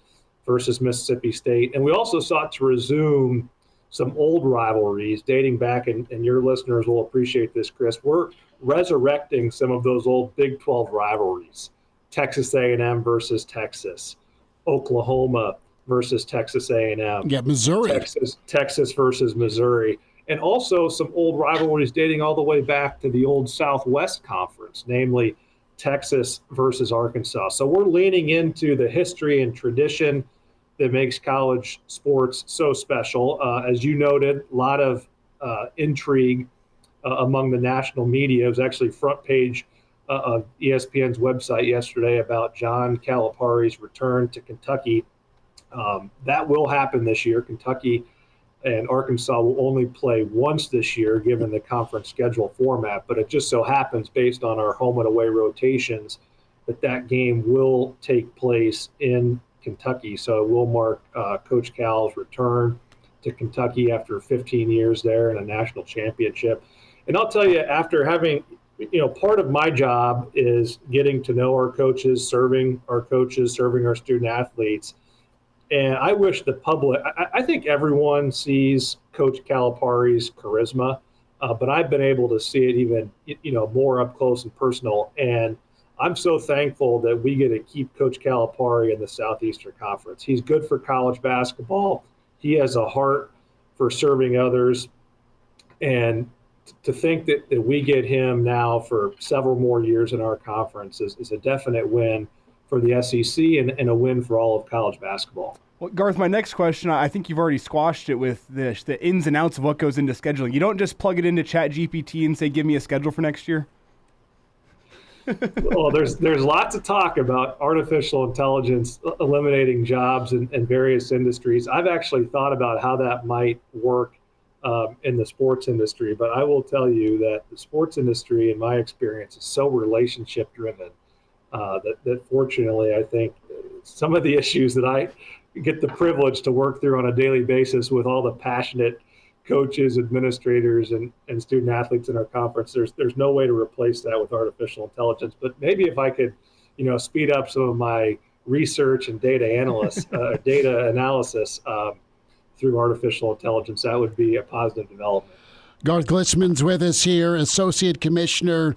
versus Mississippi State. And we also sought to resume some old rivalries dating back, and your listeners will appreciate this, Chris. We're resurrecting some of those old Big 12 rivalries, Texas A&M versus Texas, Oklahoma versus Texas A&M. Yeah, Missouri. Texas versus Missouri. And also some old rivalries dating all the way back to the old Southwest Conference, namely Texas versus Arkansas. So we're leaning into the history and tradition that makes college sports so special. As you noted, a lot of intrigue among the national media. It was actually front page of ESPN's website yesterday about John Calipari's return to Kentucky. That will happen this year. Kentucky and Arkansas will only play once this year, given the conference schedule format. But it just so happens, based on our home and away rotations, that game will take place in Kentucky. So it will mark Coach Cal's return to Kentucky after 15 years there in a national championship. And I'll tell you, after having, part of my job is getting to know our coaches, serving our student athletes. And I wish the public, I think everyone sees Coach Calipari's charisma, but I've been able to see it even, more up close and personal. And I'm so thankful that we get to keep Coach Calipari in the Southeastern Conference. He's good for college basketball. He has a heart for serving others. And to think that we get him now for several more years in our conference is a definite win for the SEC and a win for all of college basketball. Well, Garth, my next question, I think you've already squashed it with the ins and outs of what goes into scheduling. You don't just plug it into ChatGPT and say, give me a schedule for next year? Well, there's lots of talk about artificial intelligence eliminating jobs in various industries. I've actually thought about how that might work in the sports industry, but I will tell you that the sports industry, in my experience, is so relationship driven that fortunately, I think some of the issues that I get the privilege to work through on a daily basis with all the passionate coaches, administrators, and student athletes in our conference, there's no way to replace that with artificial intelligence. But maybe if I could, speed up some of my research and data analysis through artificial intelligence, that would be a positive development. Garth Glissman's with us here, Associate Commissioner,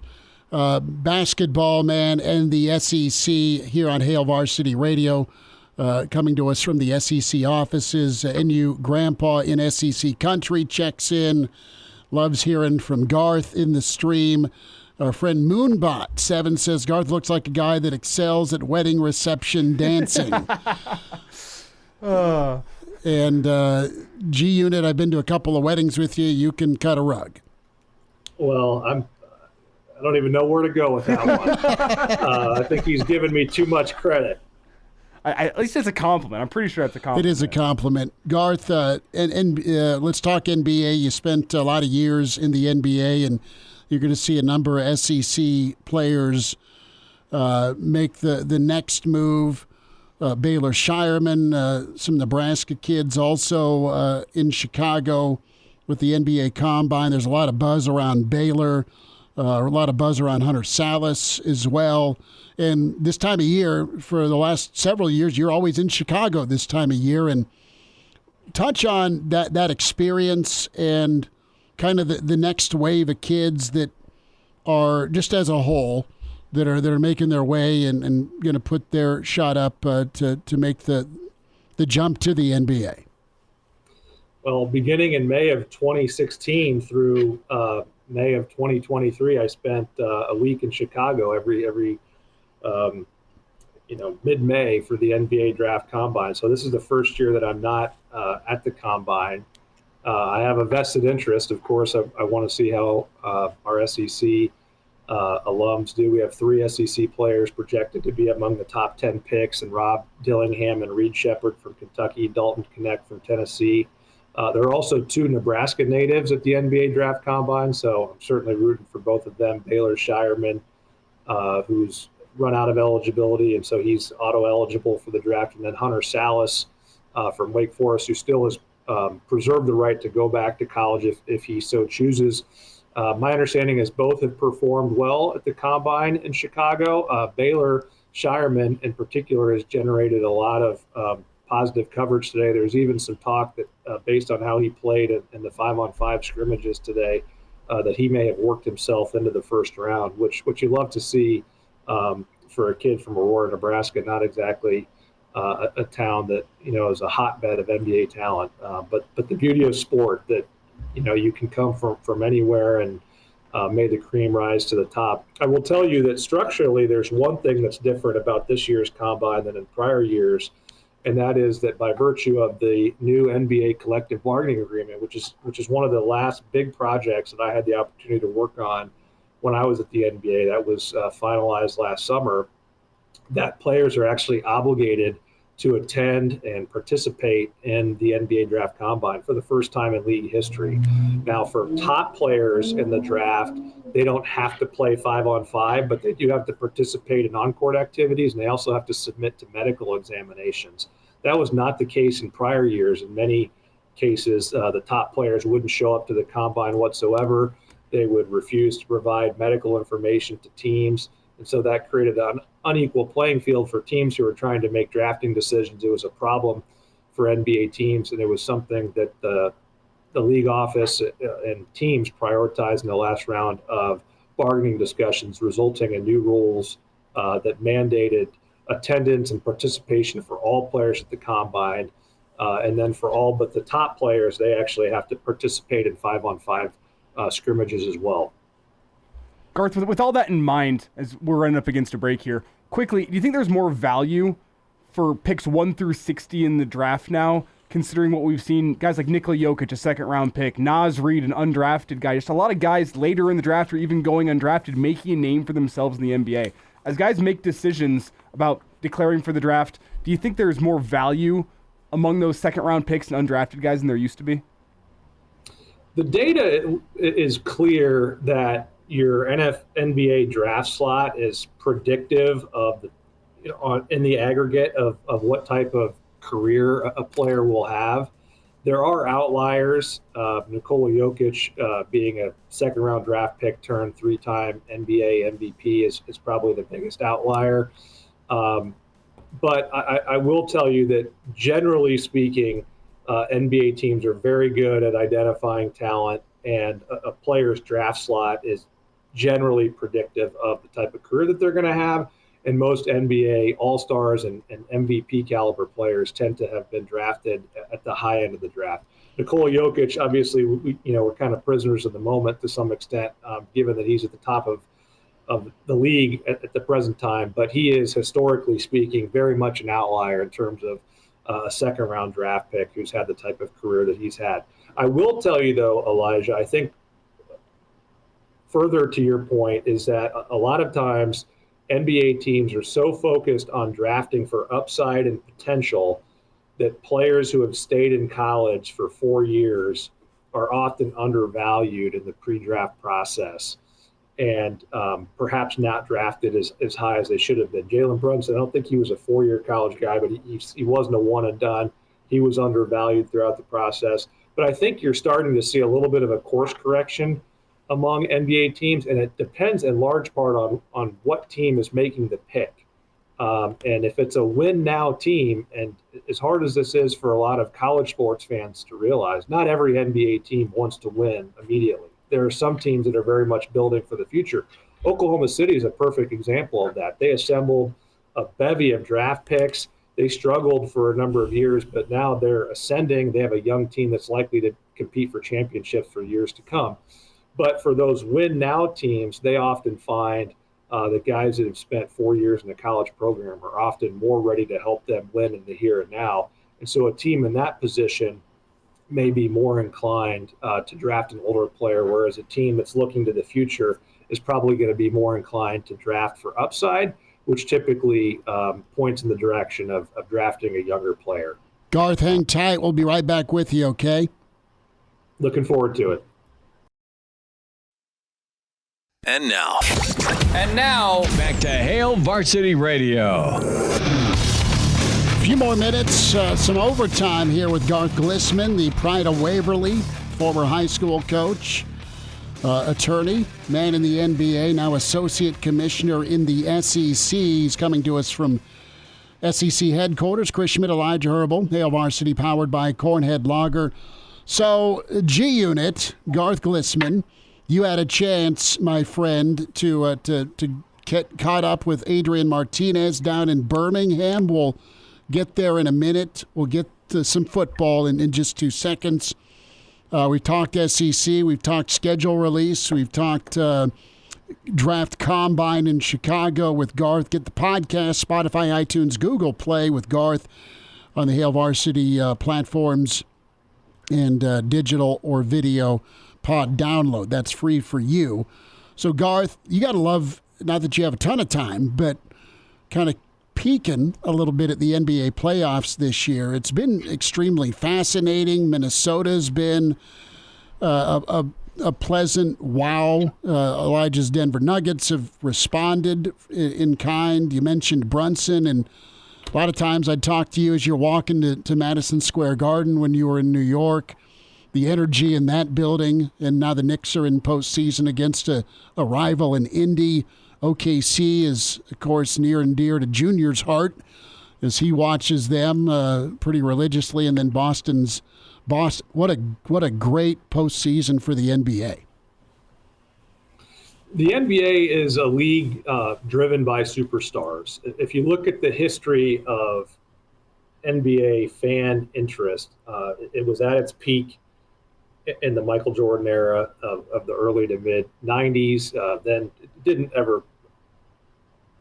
basketball man, and the SEC here on Hail Varsity Radio. Coming to us from the SEC offices. NU Grandpa in SEC country checks in, loves hearing from Garth in the stream. Our friend Moonbot7 says Garth looks like a guy that excels at wedding reception dancing. And G-Unit, I've been to a couple of weddings with you. You can cut a rug. Well, I don't even know where to go with that one. I think he's given me too much credit. At least it's a compliment. I'm pretty sure it's a compliment. It is a compliment. Garth, and let's talk NBA. You spent a lot of years in the NBA, and you're going to see a number of SEC players make the next move. Baylor Shireman, some Nebraska kids also in Chicago with the NBA Combine. There's a lot of buzz around Baylor, a lot of buzz around Hunter Salas as well. And this time of year, for the last several years, you're always in Chicago this time of year. And touch on that experience and kind of the next wave of kids that are, just as a whole, that are making their way and going to put their shot up to make the jump to the NBA. Well, beginning in May of 2016 through May of 2023, I spent a week in Chicago every mid-May for the NBA Draft Combine. So this is the first year that I'm not at the Combine. I have a vested interest, of course. I want to see how our SEC alums do. We have 3 SEC players projected to be among the top 10 picks, and Rob Dillingham and Reed Shepard from Kentucky, Dalton Knecht from Tennessee. There are also 2 Nebraska natives at the NBA Draft Combine, so I'm certainly rooting for both of them. Baylor Shireman, who's run out of eligibility, and so he's auto-eligible for the draft. And then Hunter Salas from Wake Forest, who still has preserved the right to go back to college if he so chooses. My understanding is both have performed well at the Combine in Chicago. Baylor Shireman, in particular, has generated a lot of positive coverage today. There's even some talk that based on how he played in the 5-on-5 scrimmages today, that he may have worked himself into the first round, which you love to see for a kid from Aurora, Nebraska. Not exactly a town that is a hotbed of NBA talent. But the beauty of sport that you can come from anywhere and may the cream rise to the top. I will tell you that structurally, there's one thing that's different about this year's combine than in prior years, and that is that by virtue of the new NBA collective bargaining agreement, which is one of the last big projects that I had the opportunity to work on when I was at the NBA, that was finalized last summer, that players are actually obligated to attend and participate in the NBA draft combine for the first time in league history. Now, for top players in the draft, they don't have to play 5-on-5, but they do have to participate in on-court activities, and they also have to submit to medical examinations. That was not the case in prior years. In many cases, the top players wouldn't show up to the combine whatsoever. They would refuse to provide medical information to teams. And so that created an unequal playing field for teams who were trying to make drafting decisions. It was a problem for NBA teams, and it was something that the league office and teams prioritized in the last round of bargaining discussions, resulting in new rules that mandated attendance and participation for all players at the combine. And then for all but the top players, they actually have to participate in 5-on-5 scrimmages as well. Garth, with all that in mind, as we're running up against a break here, quickly, do you think there's more value for picks 1 through 60 in the draft now, considering what we've seen? Guys like Nikola Jokic, a second-round pick, Naz Reid, an undrafted guy, just a lot of guys later in the draft or even going undrafted making a name for themselves in the NBA. As guys make decisions about declaring for the draft, do you think there's more value among those second-round picks and undrafted guys than there used to be? The data is clear that your NBA draft slot is predictive of in the aggregate of what type of career a player will have. There are outliers. Nikola Jokic being a second-round draft pick turned 3-time NBA MVP is probably the biggest outlier. But I will tell you that generally speaking, NBA teams are very good at identifying talent, and a player's draft slot is generally predictive of the type of career that they're going to have. And most NBA All-Stars and MVP caliber players tend to have been drafted at the high end of the draft. Nikola Jokic, obviously, we're kind of prisoners of the moment to some extent, given that he's at the top of the league at the present time. But he is, historically speaking, very much an outlier in terms of a second-round draft pick who's had the type of career that he's had. I will tell you, though, Elijah, I think further to your point is that a lot of times NBA teams are so focused on drafting for upside and potential that players who have stayed in college for 4 years are often undervalued in the pre-draft process and perhaps not drafted as high as they should have been. Jalen Brunson, I don't think he was a 4-year college guy, but he wasn't a one and done. He was undervalued throughout the process. But I think you're starting to see a little bit of a course correction among NBA teams, and it depends in large part on what team is making the pick. And if it's a win-now team, and as hard as this is for a lot of college sports fans to realize, not every NBA team wants to win immediately. There are some teams that are very much building for the future. Oklahoma City is a perfect example of that. They assembled a bevy of draft picks. They struggled for a number of years, but now they're ascending. They have a young team that's likely to compete for championships for years to come. But for those win-now teams, they often find the guys that have spent 4 years in the college program are often more ready to help them win in the here and now. And so a team in that position may be more inclined to draft an older player, whereas a team that's looking to the future is probably going to be more inclined to draft for upside, which typically points in the direction of drafting a younger player. Garth, hang tight. We'll be right back with you, okay? Looking forward to it. And now, back to Hail Varsity Radio. A few more minutes, some overtime here with Garth Glissman, the pride of Waverly, former high school coach, attorney, man in the NBA, now associate commissioner in the SEC. He's coming to us from SEC headquarters. Schmidt and Elijah Herbel, Hail Varsity, powered by Cornhead Lager. So, G-Unit, Garth Glissman, you had a chance, my friend, to get caught up with Adrian Martinez down in Birmingham. We'll get there in a minute. We'll get to some football in just 2 seconds. We've talked SEC. We've talked schedule release. We've talked draft combine in Chicago with Garth. Get the podcast, Spotify, iTunes, Google Play with Garth on the Hail Varsity platforms and digital or video pod download. That's free for you. So, Garth, you got to love, not that you have a ton of time, but kind of peeking a little bit at the NBA playoffs this year. It's been extremely fascinating. Minnesota's been a pleasant wow. Elijah's Denver Nuggets have responded in kind. You mentioned Brunson, and a lot of times I'd talk to you as you're walking to Madison Square Garden when you were in New York. The energy in that building, and now the Knicks are in postseason against a rival in Indy. OKC is, of course, near and dear to Junior's heart as he watches them pretty religiously. And then Boston. What a great postseason for the NBA. The NBA is a league driven by superstars. If you look at the history of NBA fan interest, it was at its peak in the Michael Jordan era of the early to mid 90s. Then it didn't ever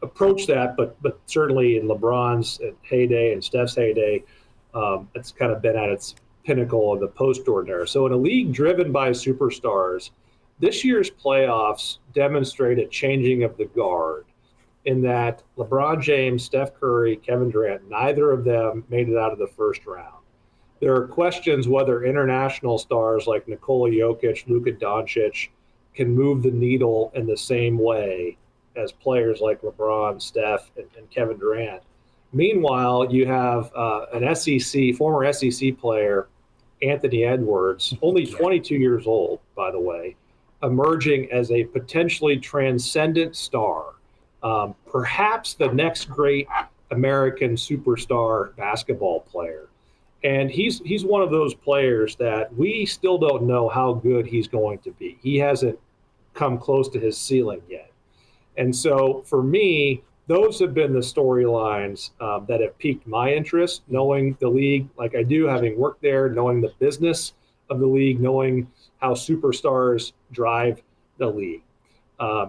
approach that, but certainly in LeBron's heyday and Steph's heyday, it's kind of been at its pinnacle of the post-Jordan era. So in a league driven by superstars, this year's playoffs demonstrate a changing of the guard in that LeBron James, Steph Curry, Kevin Durant, neither of them made it out of the first round. There are questions whether international stars like Nikola Jokic, Luka Doncic can move the needle in the same way as players like LeBron, Steph, and Kevin Durant. Meanwhile, you have an former SEC player, Anthony Edwards, only 22 years old, by the way, emerging as a potentially transcendent star, perhaps the next great American superstar basketball player. And he's one of those players that we still don't know how good he's going to be. He hasn't come close to his ceiling yet. And so for me, those have been the storylines that have piqued my interest, knowing the league like I do, having worked there, knowing the business of the league, knowing how superstars drive the league.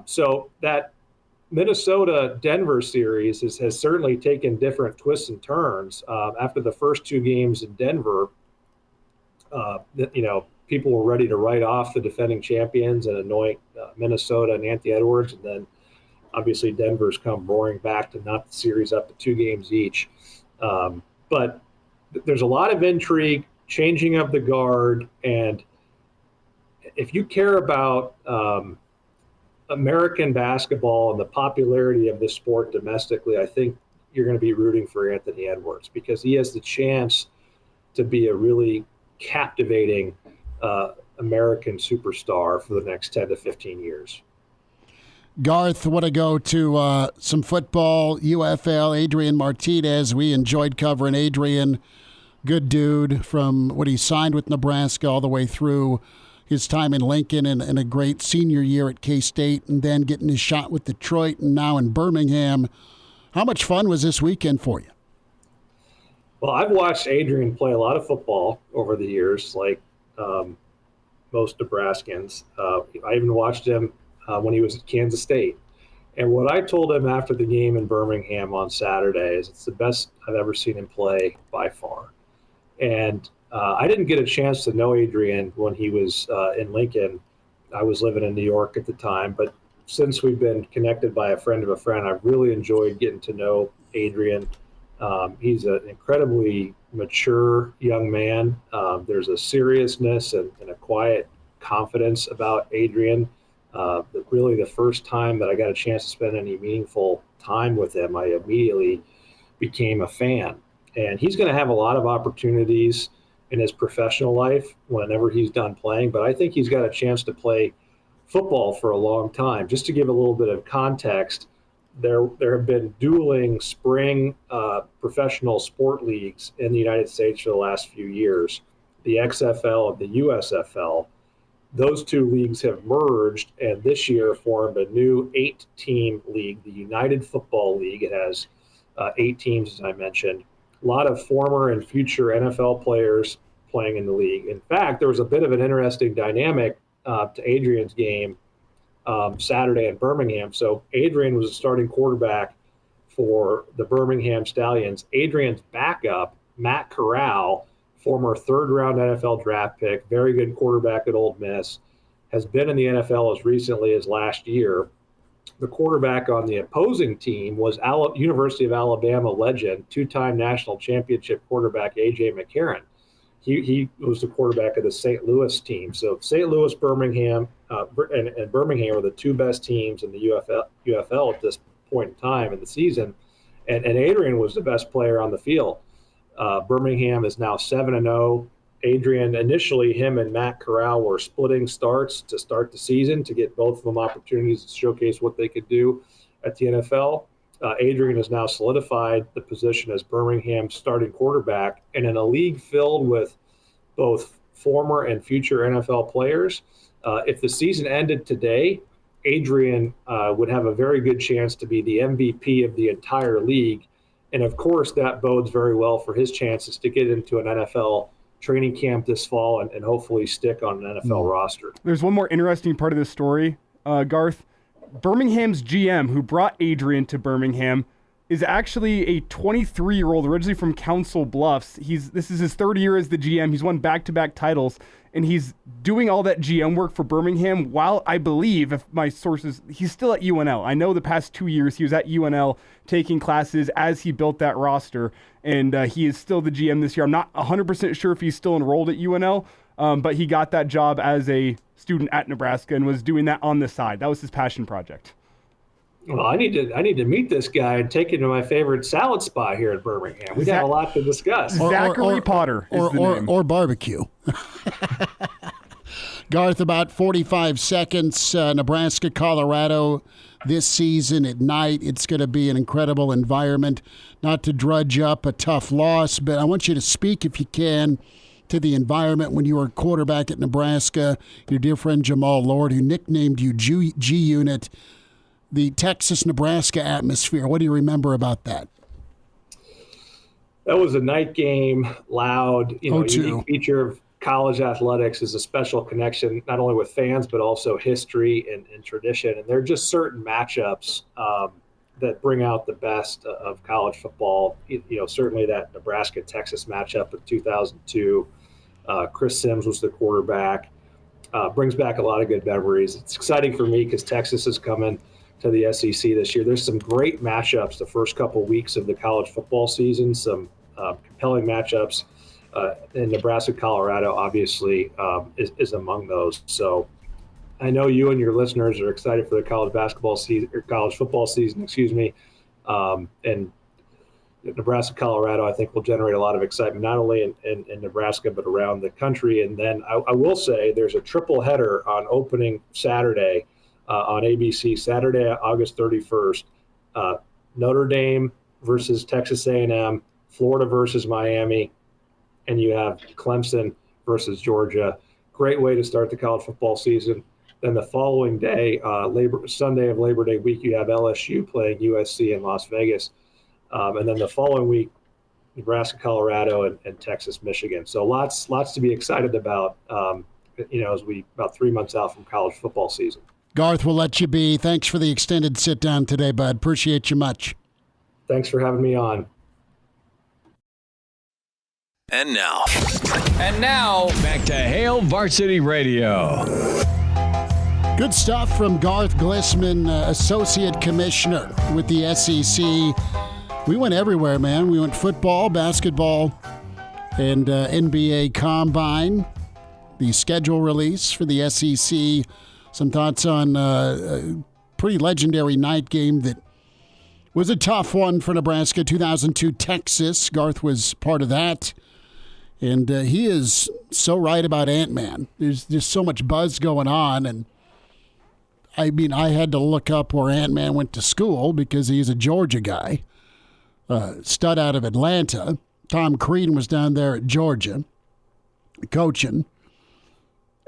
So that Minnesota-Denver series has certainly taken different twists and turns. After the first 2 games in Denver, people were ready to write off the defending champions and anoint Minnesota and Anthony Edwards, and then obviously, Denver's come roaring back to knock the series up to 2 games each. But there's a lot of intrigue, changing of the guard. And if you care about American basketball and the popularity of this sport domestically, I think you're going to be rooting for Anthony Edwards because he has the chance to be a really captivating American superstar for the next 10 to 15 years. Garth, want to go to some football, UFL, Adrian Martinez. We enjoyed covering Adrian. Good dude from when he signed with Nebraska all the way through his time in Lincoln and a great senior year at K-State and then getting his shot with Detroit and now in Birmingham. How much fun was this weekend for you? Well, I've watched Adrian play a lot of football over the years, like most Nebraskans. I even watched him when he was at Kansas State. And what I told him after the game in Birmingham on Saturday is it's the best I've ever seen him play by far. And I didn't get a chance to know Adrian when he was in Lincoln. I was living in New York at the time. But since we've been connected by a friend of a friend, I've really enjoyed getting to know Adrian. He's an incredibly mature young man. There's a seriousness and a quiet confidence about Adrian. Really the first time that I got a chance to spend any meaningful time with him, I immediately became a fan. And he's going to have a lot of opportunities in his professional life whenever he's done playing, but I think he's got a chance to play football for a long time. Just to give a little bit of context, there have been dueling spring professional sport leagues in the United States for the last few years, the XFL and the USFL. Those 2 leagues have merged and this year formed a new 8-team league, the United Football League. It has 8 teams, as I mentioned. A lot of former and future NFL players playing in the league. In fact, there was a bit of an interesting dynamic to Adrian's game Saturday in Birmingham. So Adrian was a starting quarterback for the Birmingham Stallions. Adrian's backup, Matt Corral, former third-round NFL draft pick, very good quarterback at Ole Miss, has been in the NFL as recently as last year. The quarterback on the opposing team was University of Alabama legend, two-time national championship quarterback A.J. McCarron. He was the quarterback of the St. Louis team. So St. Louis, Birmingham, and Birmingham are the two best teams in the UFL at this point in time in the season. And Adrian was the best player on the field. Birmingham is now 7-0. Adrian, initially, him and Matt Corral were splitting starts to start the season to get both of them opportunities to showcase what they could do at the NFL. Adrian has now solidified the position as Birmingham's starting quarterback. And in a league filled with both former and future NFL players, if the season ended today, Adrian would have a very good chance to be the MVP of the entire league. And, of course, that bodes very well for his chances to get into an NFL training camp this fall and hopefully stick on an NFL roster. There's one more interesting part of this story, Garth. Birmingham's GM, who brought Adrian to Birmingham, is actually a 23-year-old originally from Council Bluffs. This is his third year as the GM. He's won back-to-back titles, and he's doing all that GM work for Birmingham while, I believe, if my sources, he's still at UNL. I know the past 2 years he was at UNL taking classes as he built that roster, and he is still the GM this year. I'm not 100% sure if he's still enrolled at UNL, but he got that job as a student at Nebraska and was doing that on the side. That was his passion project. Well, I need to meet this guy and take him to my favorite salad spot here in Birmingham. We got a lot to discuss. Zachary Potter is the name. Or barbecue. Garth, about 45 seconds. Nebraska, Colorado this season at night. It's going to be an incredible environment. Not to drudge up a tough loss, but I want you to speak, if you can, to the environment when you were quarterback at Nebraska. Your dear friend Jamal Lord, who nicknamed you G-Unit. The Texas-Nebraska atmosphere. What do you remember about that? That was a night game, loud, unique feature of college athletics is a special connection, not only with fans, but also history and tradition. And there are just certain matchups that bring out the best of college football. Certainly that Nebraska-Texas matchup in 2002. Chris Sims was the quarterback. Brings back a lot of good memories. It's exciting for me because Texas is coming to the SEC this year. There's some great matchups the first couple weeks of the college football season, some compelling matchups. And Nebraska, Colorado, obviously, is among those. So I know you and your listeners are excited for the college basketball season, or college football season, and Nebraska, Colorado, I think will generate a lot of excitement, not only in Nebraska, but around the country. And then I will say there's a triple header on opening Saturday on ABC, Saturday, August 31st, Notre Dame versus Texas A&M, Florida versus Miami, and you have Clemson versus Georgia. Great way to start the college football season. Then the following day, Sunday of Labor Day week, you have LSU playing USC in Las Vegas. And then the following week, Nebraska, Colorado, and Texas, Michigan. So lots to be excited about, as we about 3 months out from college football season. Garth, we'll let you be. Thanks for the extended sit-down today, bud. Appreciate you much. Thanks for having me on. And now, back to Hail Varsity Radio. Good stuff from Garth Glissman, Associate Commissioner with the SEC. We went everywhere, man. We went football, basketball, and NBA Combine. The schedule release for the SEC. Some thoughts on a pretty legendary night game that was a tough one for Nebraska, 2002 Texas. Garth was part of that. And he is so right about Ant-Man. There's just so much buzz going on. And I mean, I had to look up where Ant-Man went to school because he's a Georgia guy, stud out of Atlanta. Tom Crean was down there at Georgia coaching.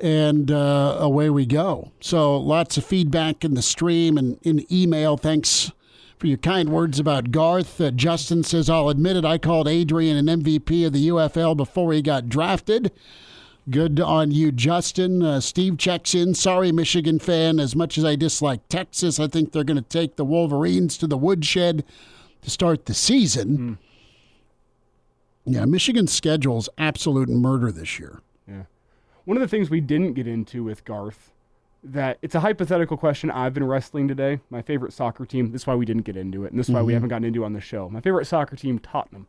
And away we go. So lots of feedback in the stream and in email. Thanks for your kind words about Garth. Justin says, I'll admit it, I called Adrian an MVP of the UFL before he got drafted. Good on you, Justin. Steve checks in. Sorry, Michigan fan. As much as I dislike Texas, I think they're going to take the Wolverines to the woodshed to start the season. Yeah, Michigan's schedule is absolute murder this year. Yeah. One of the things we didn't get into with Garth, that it's a hypothetical question I've been wrestling today. My favorite soccer team, this is why we didn't get into it, and this is why we haven't gotten into it on the show. My favorite soccer team, Tottenham.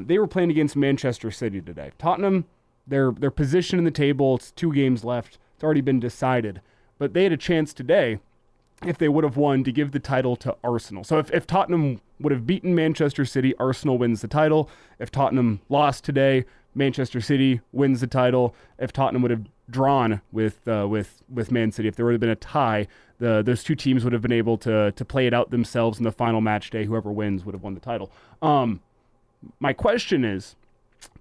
They were playing against Manchester City today. Tottenham, their position in the table, it's 2 games left. It's already been decided. But they had a chance today, if they would have won, to give the title to Arsenal. So if Tottenham would have beaten Manchester City, Arsenal wins the title. If Tottenham lost today, Manchester City wins the title. If Tottenham would have drawn with Man City, if there would have been a tie, those 2 teams would have been able to play it out themselves in the final match day. Whoever wins would have won the title. My question is,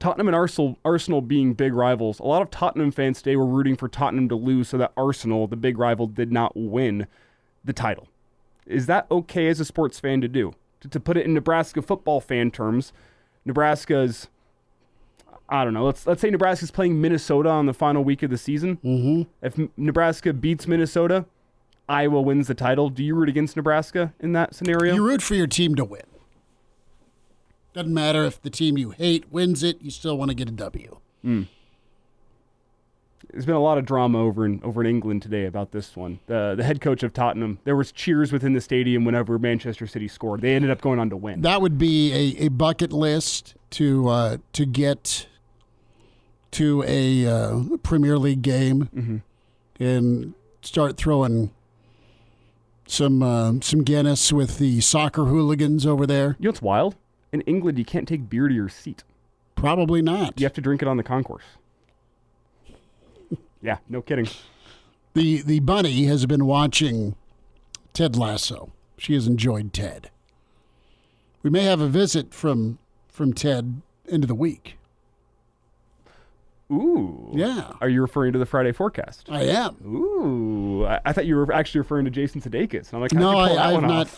Tottenham and Arsenal being big rivals, a lot of Tottenham fans today were rooting for Tottenham to lose so that Arsenal, the big rival, did not win the title. Is that okay as a sports fan to do? To put it in Nebraska football fan terms, Nebraska's, I don't know, let's say Nebraska's playing Minnesota on the final week of the season. If Nebraska beats Minnesota, Iowa wins the title. Do you root against Nebraska in that scenario? You root for your team to win. Doesn't matter if the team you hate wins it, you still want to get a W. There's been a lot of drama over in England today about this one. The head coach of Tottenham, there was cheers within the stadium whenever Manchester City scored. They ended up going on to win. That would be a bucket list to get to a Premier League game and start throwing some Guinness with the soccer hooligans over there. You know what's wild? In England, you can't take beer to your seat. Probably not. You have to drink it on the concourse. Yeah, no kidding. The bunny has been watching Ted Lasso. She has enjoyed Ted. We may have a visit from Ted into the week. Ooh. Yeah. Are you referring to the Friday forecast? I am. Ooh. I thought you were actually referring to Jason Sudeikis. And I'm like, no, I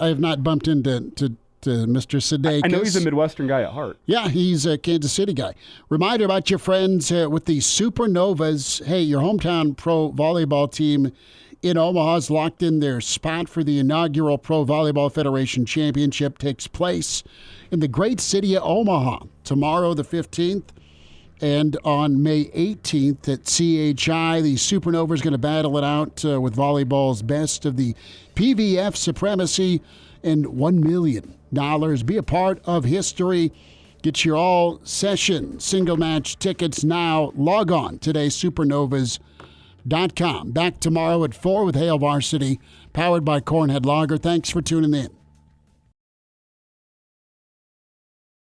have not bumped into Mr. Sudeikis. I know he's a Midwestern guy at heart. Yeah, he's a Kansas City guy. Reminder about your friends with the Supernovas. Hey, your hometown pro volleyball team in Omaha's locked in their spot for the inaugural Pro Volleyball Federation Championship. Takes place in the great city of Omaha tomorrow, the 15th, and on May 18th at CHI. The Supernovas are going to battle it out with volleyball's best of the PVF supremacy and $1 million. Be a part of history. Get your all-session single-match tickets now. Log on today, supernovas.com. Back tomorrow at 4 with Hail Varsity, powered by Cornhead Lager. Thanks for tuning in.